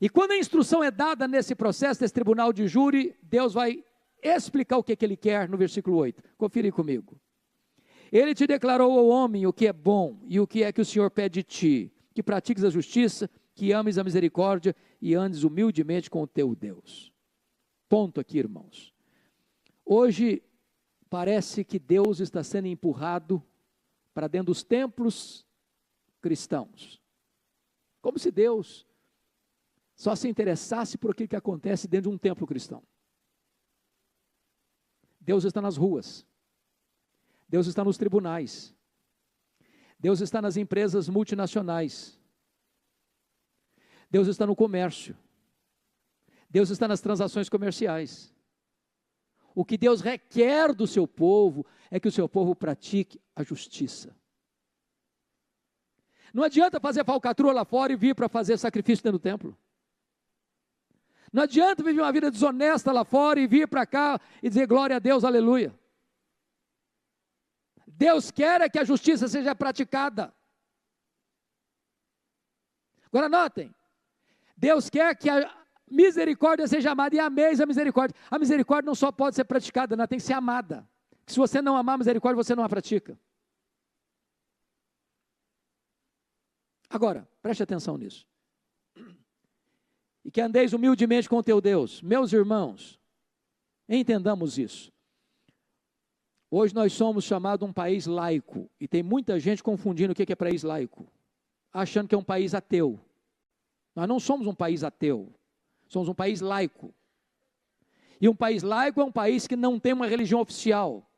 E quando a instrução é dada nesse processo, nesse tribunal de júri, Deus vai explicar o que ele quer no versículo 8. Confira aí comigo. Ele te declarou ao homem o que é bom e o que é que o Senhor pede de ti, que pratiques a justiça, que ames a misericórdia e andes humildemente com o teu Deus. Ponto aqui, irmãos. Hoje parece que Deus está sendo empurrado para dentro dos templos cristãos. Como se Deus só se interessasse por aquilo que acontece dentro de um templo cristão. Deus está nas ruas. Deus está nos tribunais. Deus está nas empresas multinacionais. Deus está no comércio. Deus está nas transações comerciais. O que Deus requer do seu povo é que o seu povo pratique a justiça. Não adianta fazer falcatrua lá fora e vir para fazer sacrifício dentro do templo. Não adianta viver uma vida desonesta lá fora e vir para cá e dizer glória a Deus, aleluia. Deus quer é que a justiça seja praticada. Agora notem, Deus quer que a misericórdia seja amada, e ameis a misericórdia. A misericórdia não só pode ser praticada, ela tem que ser amada. Se você não amar a misericórdia, você não a pratica. Agora, preste atenção nisso. E que andeis humildemente com o teu Deus. Meus irmãos, entendamos isso. Hoje nós somos chamados um país laico, e tem muita gente confundindo o que é país laico, achando que é um país ateu. Nós não somos um país ateu, somos um país laico. E um país laico é um país que não tem uma religião oficial,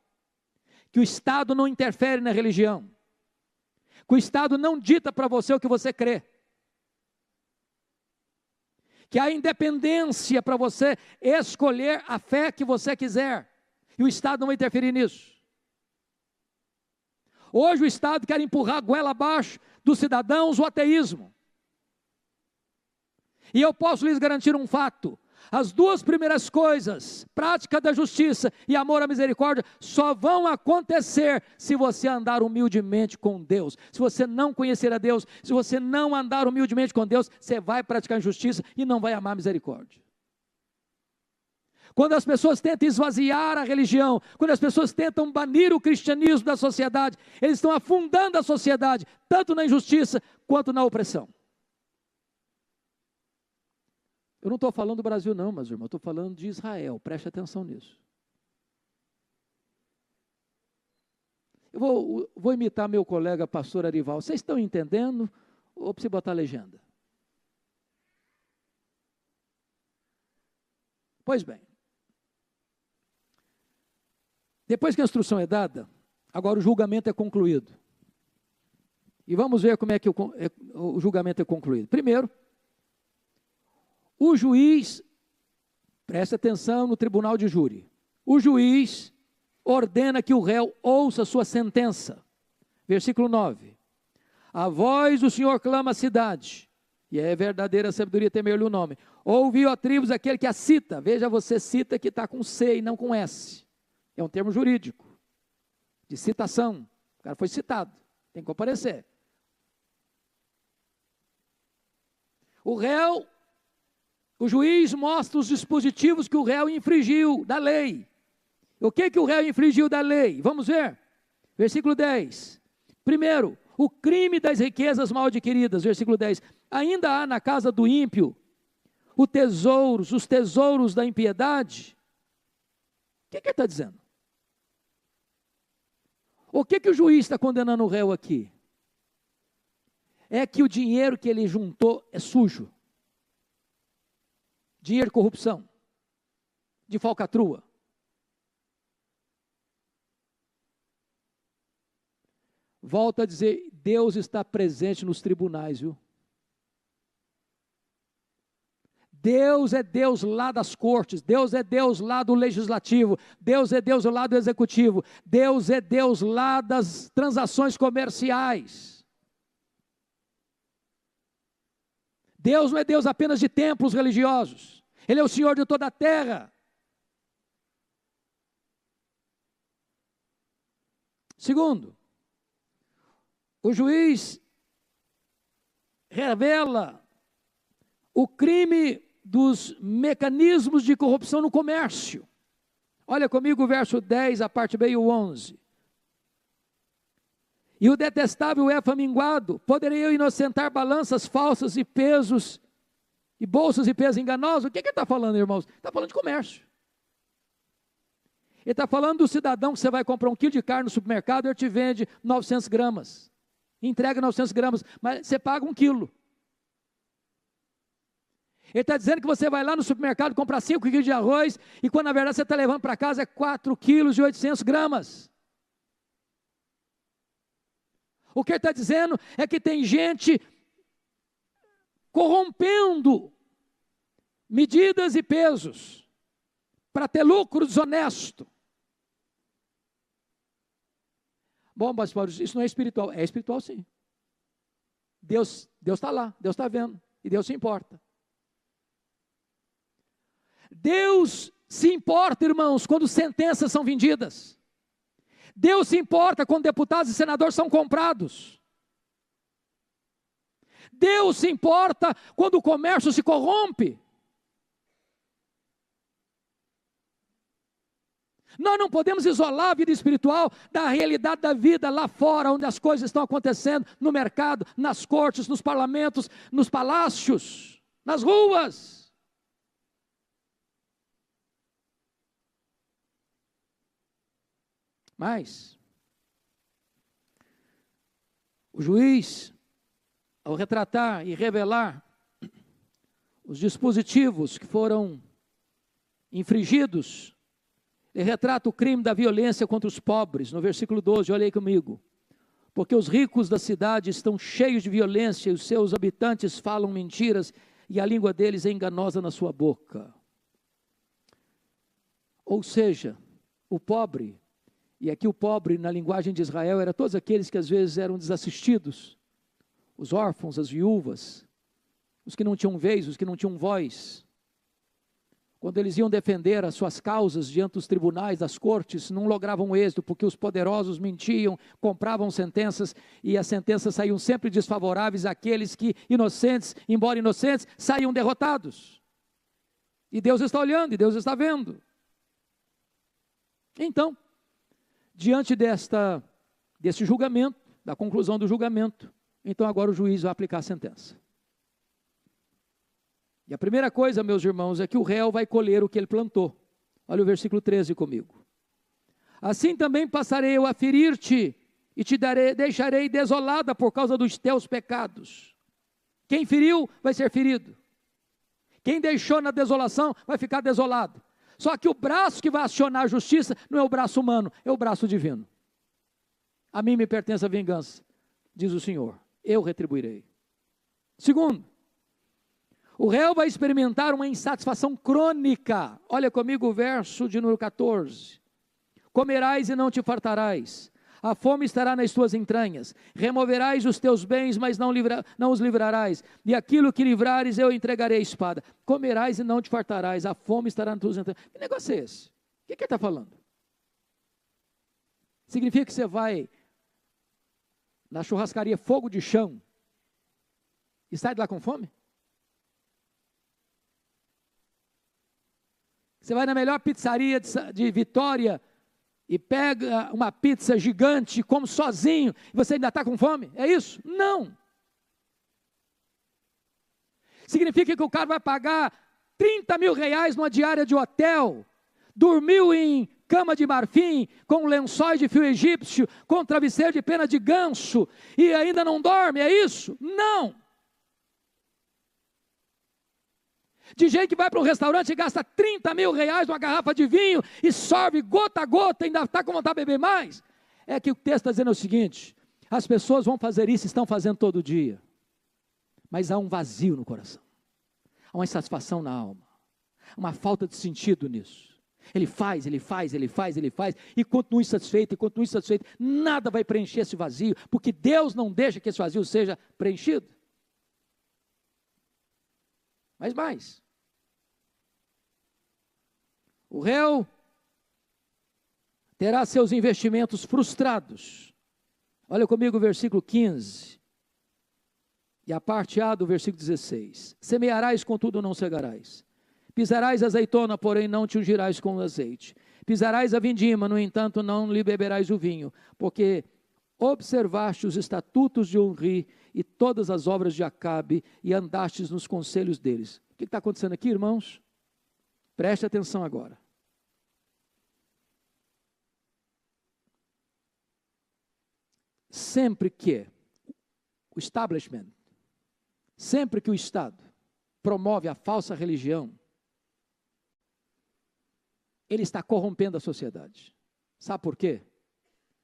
que o Estado não interfere na religião, que o Estado não dita para você o que você crê, que há independência para você escolher a fé que você quiser, e o Estado não vai interferir nisso. Hoje o Estado quer empurrar a goela abaixo dos cidadãos o ateísmo. E eu posso lhes garantir um fato: as duas primeiras coisas, prática da justiça e amor à misericórdia, só vão acontecer se você andar humildemente com Deus. Se você não conhecer a Deus, se você não andar humildemente com Deus, você vai praticar injustiça e não vai amar a misericórdia. quando as pessoas tentam esvaziar a religião, quando as pessoas tentam banir o cristianismo da sociedade, eles estão afundando a sociedade, tanto na injustiça quanto na opressão. Eu não estou falando do Brasil não, mas irmão, eu estou falando de Israel, preste atenção nisso. Eu vou imitar meu colega pastor Arival. Vocês estão entendendo ou preciso botar a legenda? Pois bem. Depois que a instrução é dada, agora o julgamento é concluído. E vamos ver como é que o julgamento é concluído. Primeiro, o juiz, preste atenção no tribunal de júri, o juiz ordena que o réu ouça sua sentença. Versículo 9. A voz do Senhor clama a cidade, e é verdadeira sabedoria temer-lhe o nome. Ouviu a tribos aquele que a cita. Veja, você cita que está com C e não com S. É um termo jurídico, de citação. O cara foi citado, tem que comparecer. O juiz mostra os dispositivos que o réu infringiu da lei. O que o réu infringiu da lei? Vamos ver. Versículo 10. Primeiro, o crime das riquezas mal adquiridas. Versículo 10. Ainda há na casa do ímpio os tesouros da impiedade. O que ele está dizendo? O que o juiz está condenando o réu aqui? É que o dinheiro que ele juntou é sujo. Dinheiro de corrupção, de falcatrua. Volto a dizer, Deus está presente nos tribunais, viu? Deus é Deus lá das cortes, Deus é Deus lá do legislativo, Deus é Deus lá do executivo, Deus é Deus lá das transações comerciais. Deus não é Deus apenas de templos religiosos, Ele é o Senhor de toda a terra. Segundo, o juiz revela o crime dos mecanismos de corrupção no comércio. Olha comigo o verso 10, a parte B e o 11. E o detestável é faminguado, poderei eu inocentar balanças falsas e pesos, e bolsas e pesos enganosos? O que ele está falando, irmãos? Está falando de comércio. Ele está falando do cidadão que você vai comprar 1 quilo de carne no supermercado, ele te vende 900 gramas, entrega 900 gramas, mas você paga 1 quilo. Ele está dizendo que você vai lá no supermercado comprar 5 quilos de arroz, e quando na verdade você está levando para casa é 4 quilos e 800 gramas. O que ele está dizendo é que tem gente corrompendo medidas e pesos para ter lucro desonesto. Bom, pastor, isso não é espiritual. É espiritual sim. Deus está lá, Deus está vendo, e Deus se importa. Deus se importa, irmãos, quando sentenças são vendidas. Deus se importa quando deputados e senadores são comprados. Deus se importa quando o comércio se corrompe. Nós não podemos isolar a vida espiritual da realidade da vida lá fora, onde as coisas estão acontecendo, no mercado, nas cortes, nos parlamentos, nos palácios, nas ruas. Mas o juiz, ao retratar e revelar os dispositivos que foram infringidos, ele retrata o crime da violência contra os pobres, no versículo 12, olha aí comigo. Porque os ricos da cidade estão cheios de violência, e os seus habitantes falam mentiras, e a língua deles é enganosa na sua boca. Ou seja, o pobre, e aqui o pobre na linguagem de Israel era todos aqueles que às vezes eram desassistidos, os órfãos, as viúvas, os que não tinham vez, os que não tinham voz. Quando eles iam defender as suas causas diante dos tribunais, das cortes, não logravam êxito, porque os poderosos mentiam, compravam sentenças, e as sentenças saíam sempre desfavoráveis àqueles que, inocentes, embora inocentes, saíam derrotados. E Deus está olhando, e Deus está vendo. Então, diante desse julgamento, da conclusão do julgamento, então agora o juiz vai aplicar a sentença. E a primeira coisa, meus irmãos, é que o réu vai colher o que ele plantou. Olha o versículo 13 comigo. Assim também passarei eu a ferir-te, e te deixarei desolada por causa dos teus pecados. Quem feriu vai ser ferido. Quem deixou na desolação vai ficar desolado. Só que o braço que vai acionar a justiça não é o braço humano, é o braço divino. A mim me pertence a vingança, diz o Senhor, eu retribuirei. Segundo, o réu vai experimentar uma insatisfação crônica. Olha comigo o verso de número 14. Comerás e não te fartarás. A fome estará nas tuas entranhas. Removerás os teus bens, mas não os livrarás. E aquilo que livrares eu entregarei à espada. Comerás e não te fartarás. A fome estará nas tuas entranhas. Que negócio é esse? O que ele está falando? Significa que você vai na churrascaria Fogo de Chão e sai de lá com fome? Você vai na melhor pizzaria de Vitória e pega uma pizza gigante, come sozinho, e você ainda está com fome? É isso? Não. Significa que o cara vai pagar 30 mil reais numa diária de hotel, dormiu em cama de marfim, com lençóis de fio egípcio, com travesseiro de pena de ganso, e ainda não dorme, é isso? Não. De gente que vai para um restaurante e gasta 30 mil reais numa garrafa de vinho e sorve gota a gota e ainda está com vontade de beber mais. É que o texto está dizendo o seguinte: as pessoas vão fazer isso, estão fazendo todo dia, mas há um vazio no coração, há uma insatisfação na alma, uma falta de sentido nisso. Ele faz, e continua insatisfeito, nada vai preencher esse vazio, porque Deus não deixa que esse vazio seja preenchido. Mas mais, o réu terá seus investimentos frustrados. Olha comigo o versículo 15, e a parte A do versículo 16. Semearás, contudo não cegarás. Pisarás a azeitona, porém não te ungirás com azeite. Pisarás a vindima, no entanto não lhe beberás o vinho, porque observaste os estatutos de Onri e todas as obras de Acabe, e andastes nos conselhos deles. O que está acontecendo aqui, irmãos? Preste atenção agora. Sempre que o establishment, sempre que o Estado promove a falsa religião, ele está corrompendo a sociedade. Sabe por quê?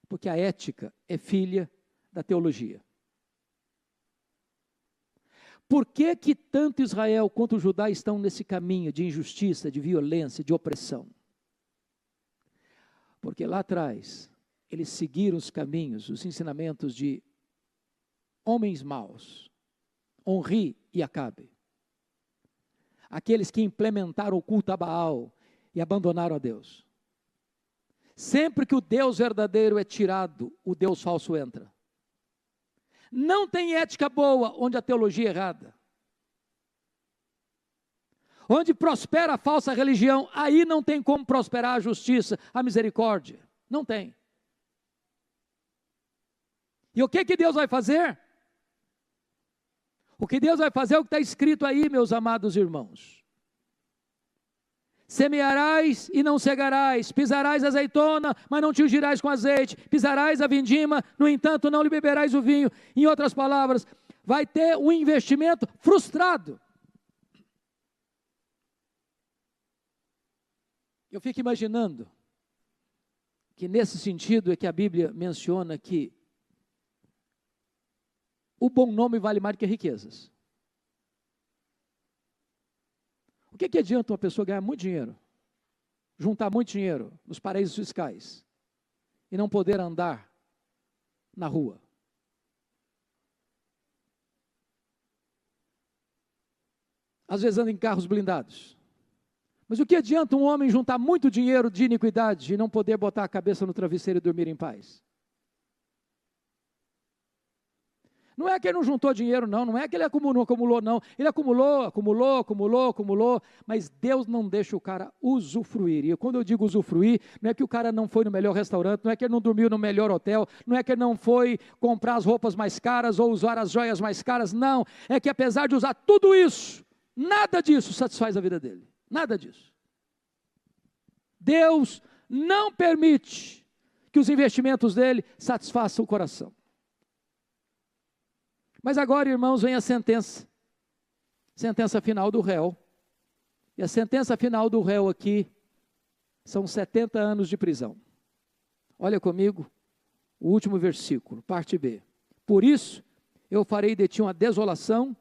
Porque a ética é filha da teologia. Por que que tanto Israel quanto Judá estão nesse caminho de injustiça, de violência, de opressão? Porque lá atrás, eles seguiram os caminhos, os ensinamentos de homens maus, Onri e Acabe. Aqueles que implementaram o culto a Baal e abandonaram a Deus. Sempre que o Deus verdadeiro é tirado, o Deus falso entra. Não tem ética boa onde a teologia é errada. Onde prospera a falsa religião, aí não tem como prosperar a justiça, a misericórdia. Não tem. E o que Deus vai fazer? O que Deus vai fazer é o que está escrito aí, meus amados irmãos. Semearás e não cegarás, pisarás a azeitona, mas não te ungirás com azeite, pisarás a vindima, no entanto não lhe beberás o vinho. Em outras palavras, vai ter um investimento frustrado. Eu fico imaginando que nesse sentido é que a Bíblia menciona que o bom nome vale mais do que riquezas. O que adianta uma pessoa ganhar muito dinheiro, juntar muito dinheiro nos paraísos fiscais e não poder andar na rua? Às vezes anda em carros blindados. Mas o que adianta um homem juntar muito dinheiro de iniquidade e não poder botar a cabeça no travesseiro e dormir em paz? Não é que ele não juntou dinheiro, não. Não é que ele acumulou, não. Ele acumulou. Mas Deus não deixa o cara usufruir. E quando eu digo usufruir, não é que o cara não foi no melhor restaurante, não é que ele não dormiu no melhor hotel, não é que ele não foi comprar as roupas mais caras ou usar as joias mais caras, não. É que apesar de usar tudo isso, nada disso satisfaz a vida dele. Nada disso. Deus não permite que os investimentos dele satisfaçam o coração. Mas agora, irmãos, vem a sentença final do réu. E a sentença final do réu aqui são 70 anos de prisão. Olha comigo o último versículo, parte B. Por isso, eu farei de ti uma desolação,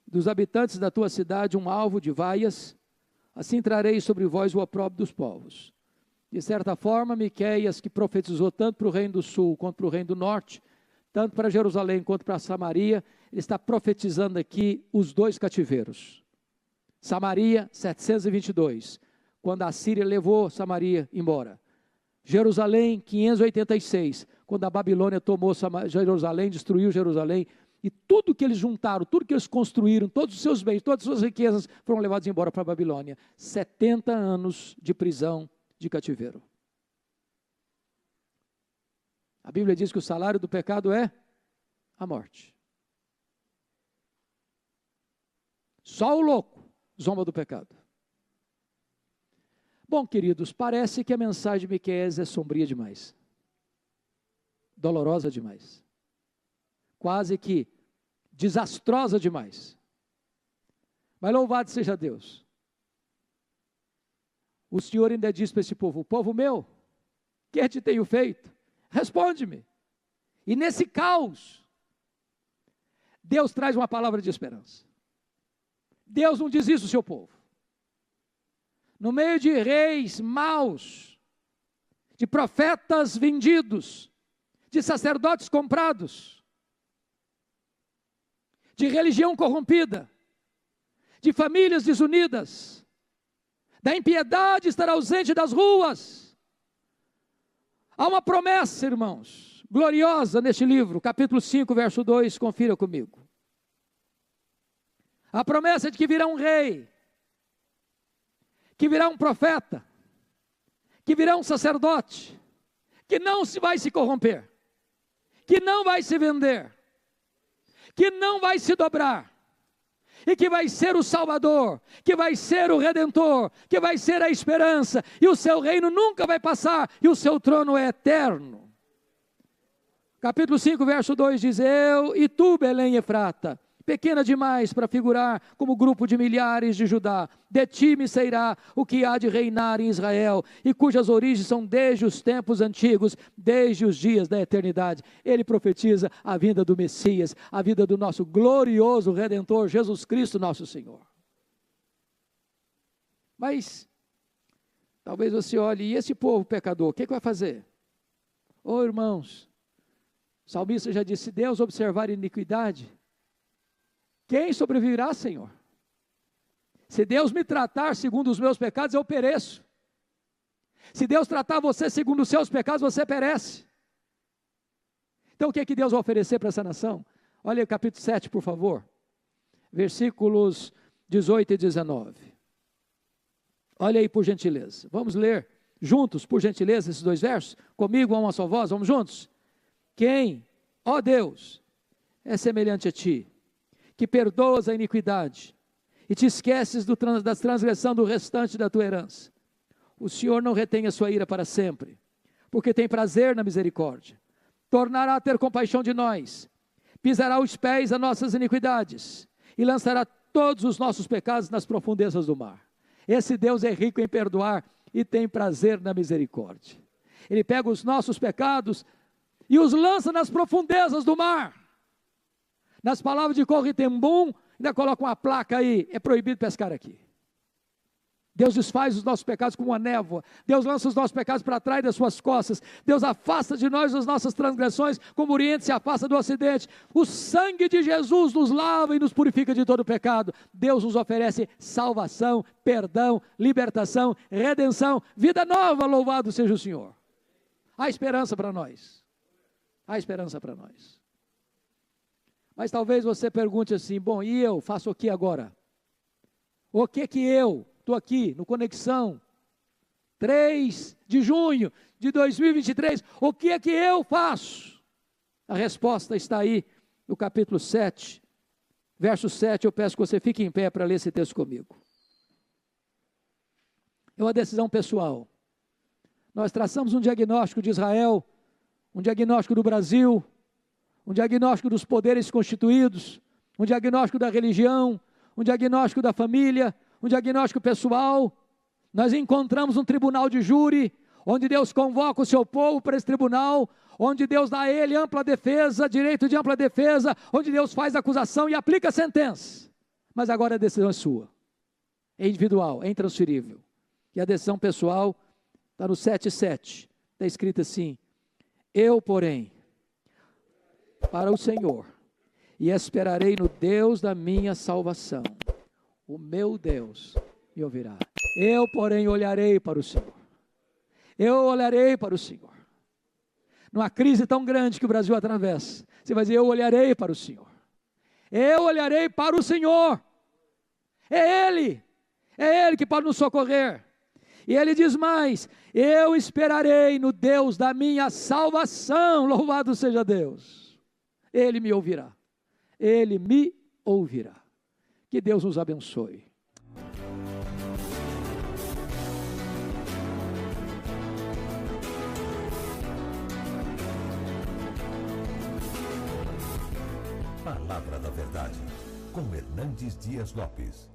dos habitantes da tua cidade um alvo de vaias, assim trarei sobre vós o opróbrio dos povos. De certa forma, Miqueias, que profetizou tanto para o reino do sul quanto para o reino do norte, tanto para Jerusalém quanto para Samaria, ele está profetizando aqui os dois cativeiros. Samaria, 722, quando a Síria levou Samaria embora. Jerusalém, 586, quando a Babilônia tomou Jerusalém, destruiu Jerusalém, e tudo que eles juntaram, tudo que eles construíram, todos os seus bens, todas as suas riquezas foram levados embora para a Babilônia. 70 anos de prisão, de cativeiro. A Bíblia diz que o salário do pecado é a morte. Só o louco zomba do pecado. Bom, queridos, parece que a mensagem de Miqueias é sombria demais. Dolorosa demais. Quase que desastrosa demais. Mas louvado seja Deus. O Senhor ainda diz para esse povo: povo meu, que te tenho feito? Responde-me. E nesse caos, Deus traz uma palavra de esperança. Deus não diz isso ao seu povo. No meio de reis maus, de profetas vendidos, de sacerdotes comprados, de religião corrompida, de famílias desunidas, da impiedade estar ausente das ruas, há uma promessa, irmãos, gloriosa neste livro, capítulo 5, verso 2, confira comigo. A promessa de que virá um rei, que virá um profeta, que virá um sacerdote, que não vai se corromper, que não vai se vender, que não vai se dobrar, e que vai ser o Salvador, que vai ser o Redentor, que vai ser a esperança, e o seu reino nunca vai passar, e o seu trono é eterno. Capítulo 5, verso 2 diz: eu e tu, Belém Efrata, pequena demais para figurar como grupo de milhares de Judá, de ti me sairá o que há de reinar em Israel, e cujas origens são desde os tempos antigos, desde os dias da eternidade. Ele profetiza a vinda do Messias, a vinda do nosso glorioso Redentor, Jesus Cristo nosso Senhor. Mas, talvez você olhe, e esse povo pecador, o que vai fazer? Ô irmãos, o salmista já disse: se Deus observar a iniquidade, quem sobreviverá, Senhor? Se Deus me tratar segundo os meus pecados, eu pereço. Se Deus tratar você segundo os seus pecados, você perece. Então o que é que Deus vai oferecer para essa nação? Olha o capítulo 7, por favor. Versículos 18 e 19. Olha aí, por gentileza. Vamos ler juntos, por gentileza, esses dois versos? Comigo, a uma só voz, vamos juntos? Quem, ó Deus, é semelhante a ti, que perdoas a iniquidade, e te esqueces da transgressão do restante da tua herança. O Senhor não retém a sua ira para sempre, porque tem prazer na misericórdia. Tornará a ter compaixão de nós, pisará os pés a nossas iniquidades, e lançará todos os nossos pecados nas profundezas do mar. Esse Deus é rico em perdoar, e tem prazer na misericórdia. Ele pega os nossos pecados, e os lança nas profundezas do mar. Nas palavras de Corritembum, ainda coloca uma placa aí: é proibido pescar aqui. Deus desfaz os nossos pecados como uma névoa. Deus lança os nossos pecados para trás das suas costas. Deus afasta de nós as nossas transgressões, como o Oriente se afasta do Ocidente. O sangue de Jesus nos lava e nos purifica de todo pecado. Deus nos oferece salvação, perdão, libertação, redenção, vida nova. Louvado seja o Senhor. Há esperança para nós. Há esperança para nós. Mas talvez você pergunte assim, bom, e eu faço o que agora? O que eu, estou aqui no Conexão, 3 de junho de 2023, o que é que eu faço? A resposta está aí no capítulo 7, verso 7, eu peço que você fique em pé para ler esse texto comigo. É uma decisão pessoal. Nós traçamos um diagnóstico de Israel, um diagnóstico do Brasil, um diagnóstico dos poderes constituídos, um diagnóstico da religião, um diagnóstico da família, um diagnóstico pessoal. Nós encontramos um tribunal de júri, onde Deus convoca o seu povo para esse tribunal, onde Deus dá a ele ampla defesa, direito de ampla defesa, onde Deus faz a acusação e aplica a sentença. Mas agora a decisão é sua, é individual, é intransferível. E a decisão pessoal está no 7:7, está escrito assim: eu, porém, para o Senhor, e esperarei no Deus da minha salvação, o meu Deus me ouvirá. Eu, porém, olharei para o Senhor. Eu olharei para o Senhor. Numa crise tão grande que o Brasil atravessa, você vai dizer, eu olharei para o Senhor. Eu olharei para o Senhor. É Ele que pode nos socorrer. E Ele diz mais, eu esperarei no Deus da minha salvação, louvado seja Deus. Ele me ouvirá. Ele me ouvirá. Que Deus nos abençoe. Palavra da Verdade, com Hernandes Dias Lopes.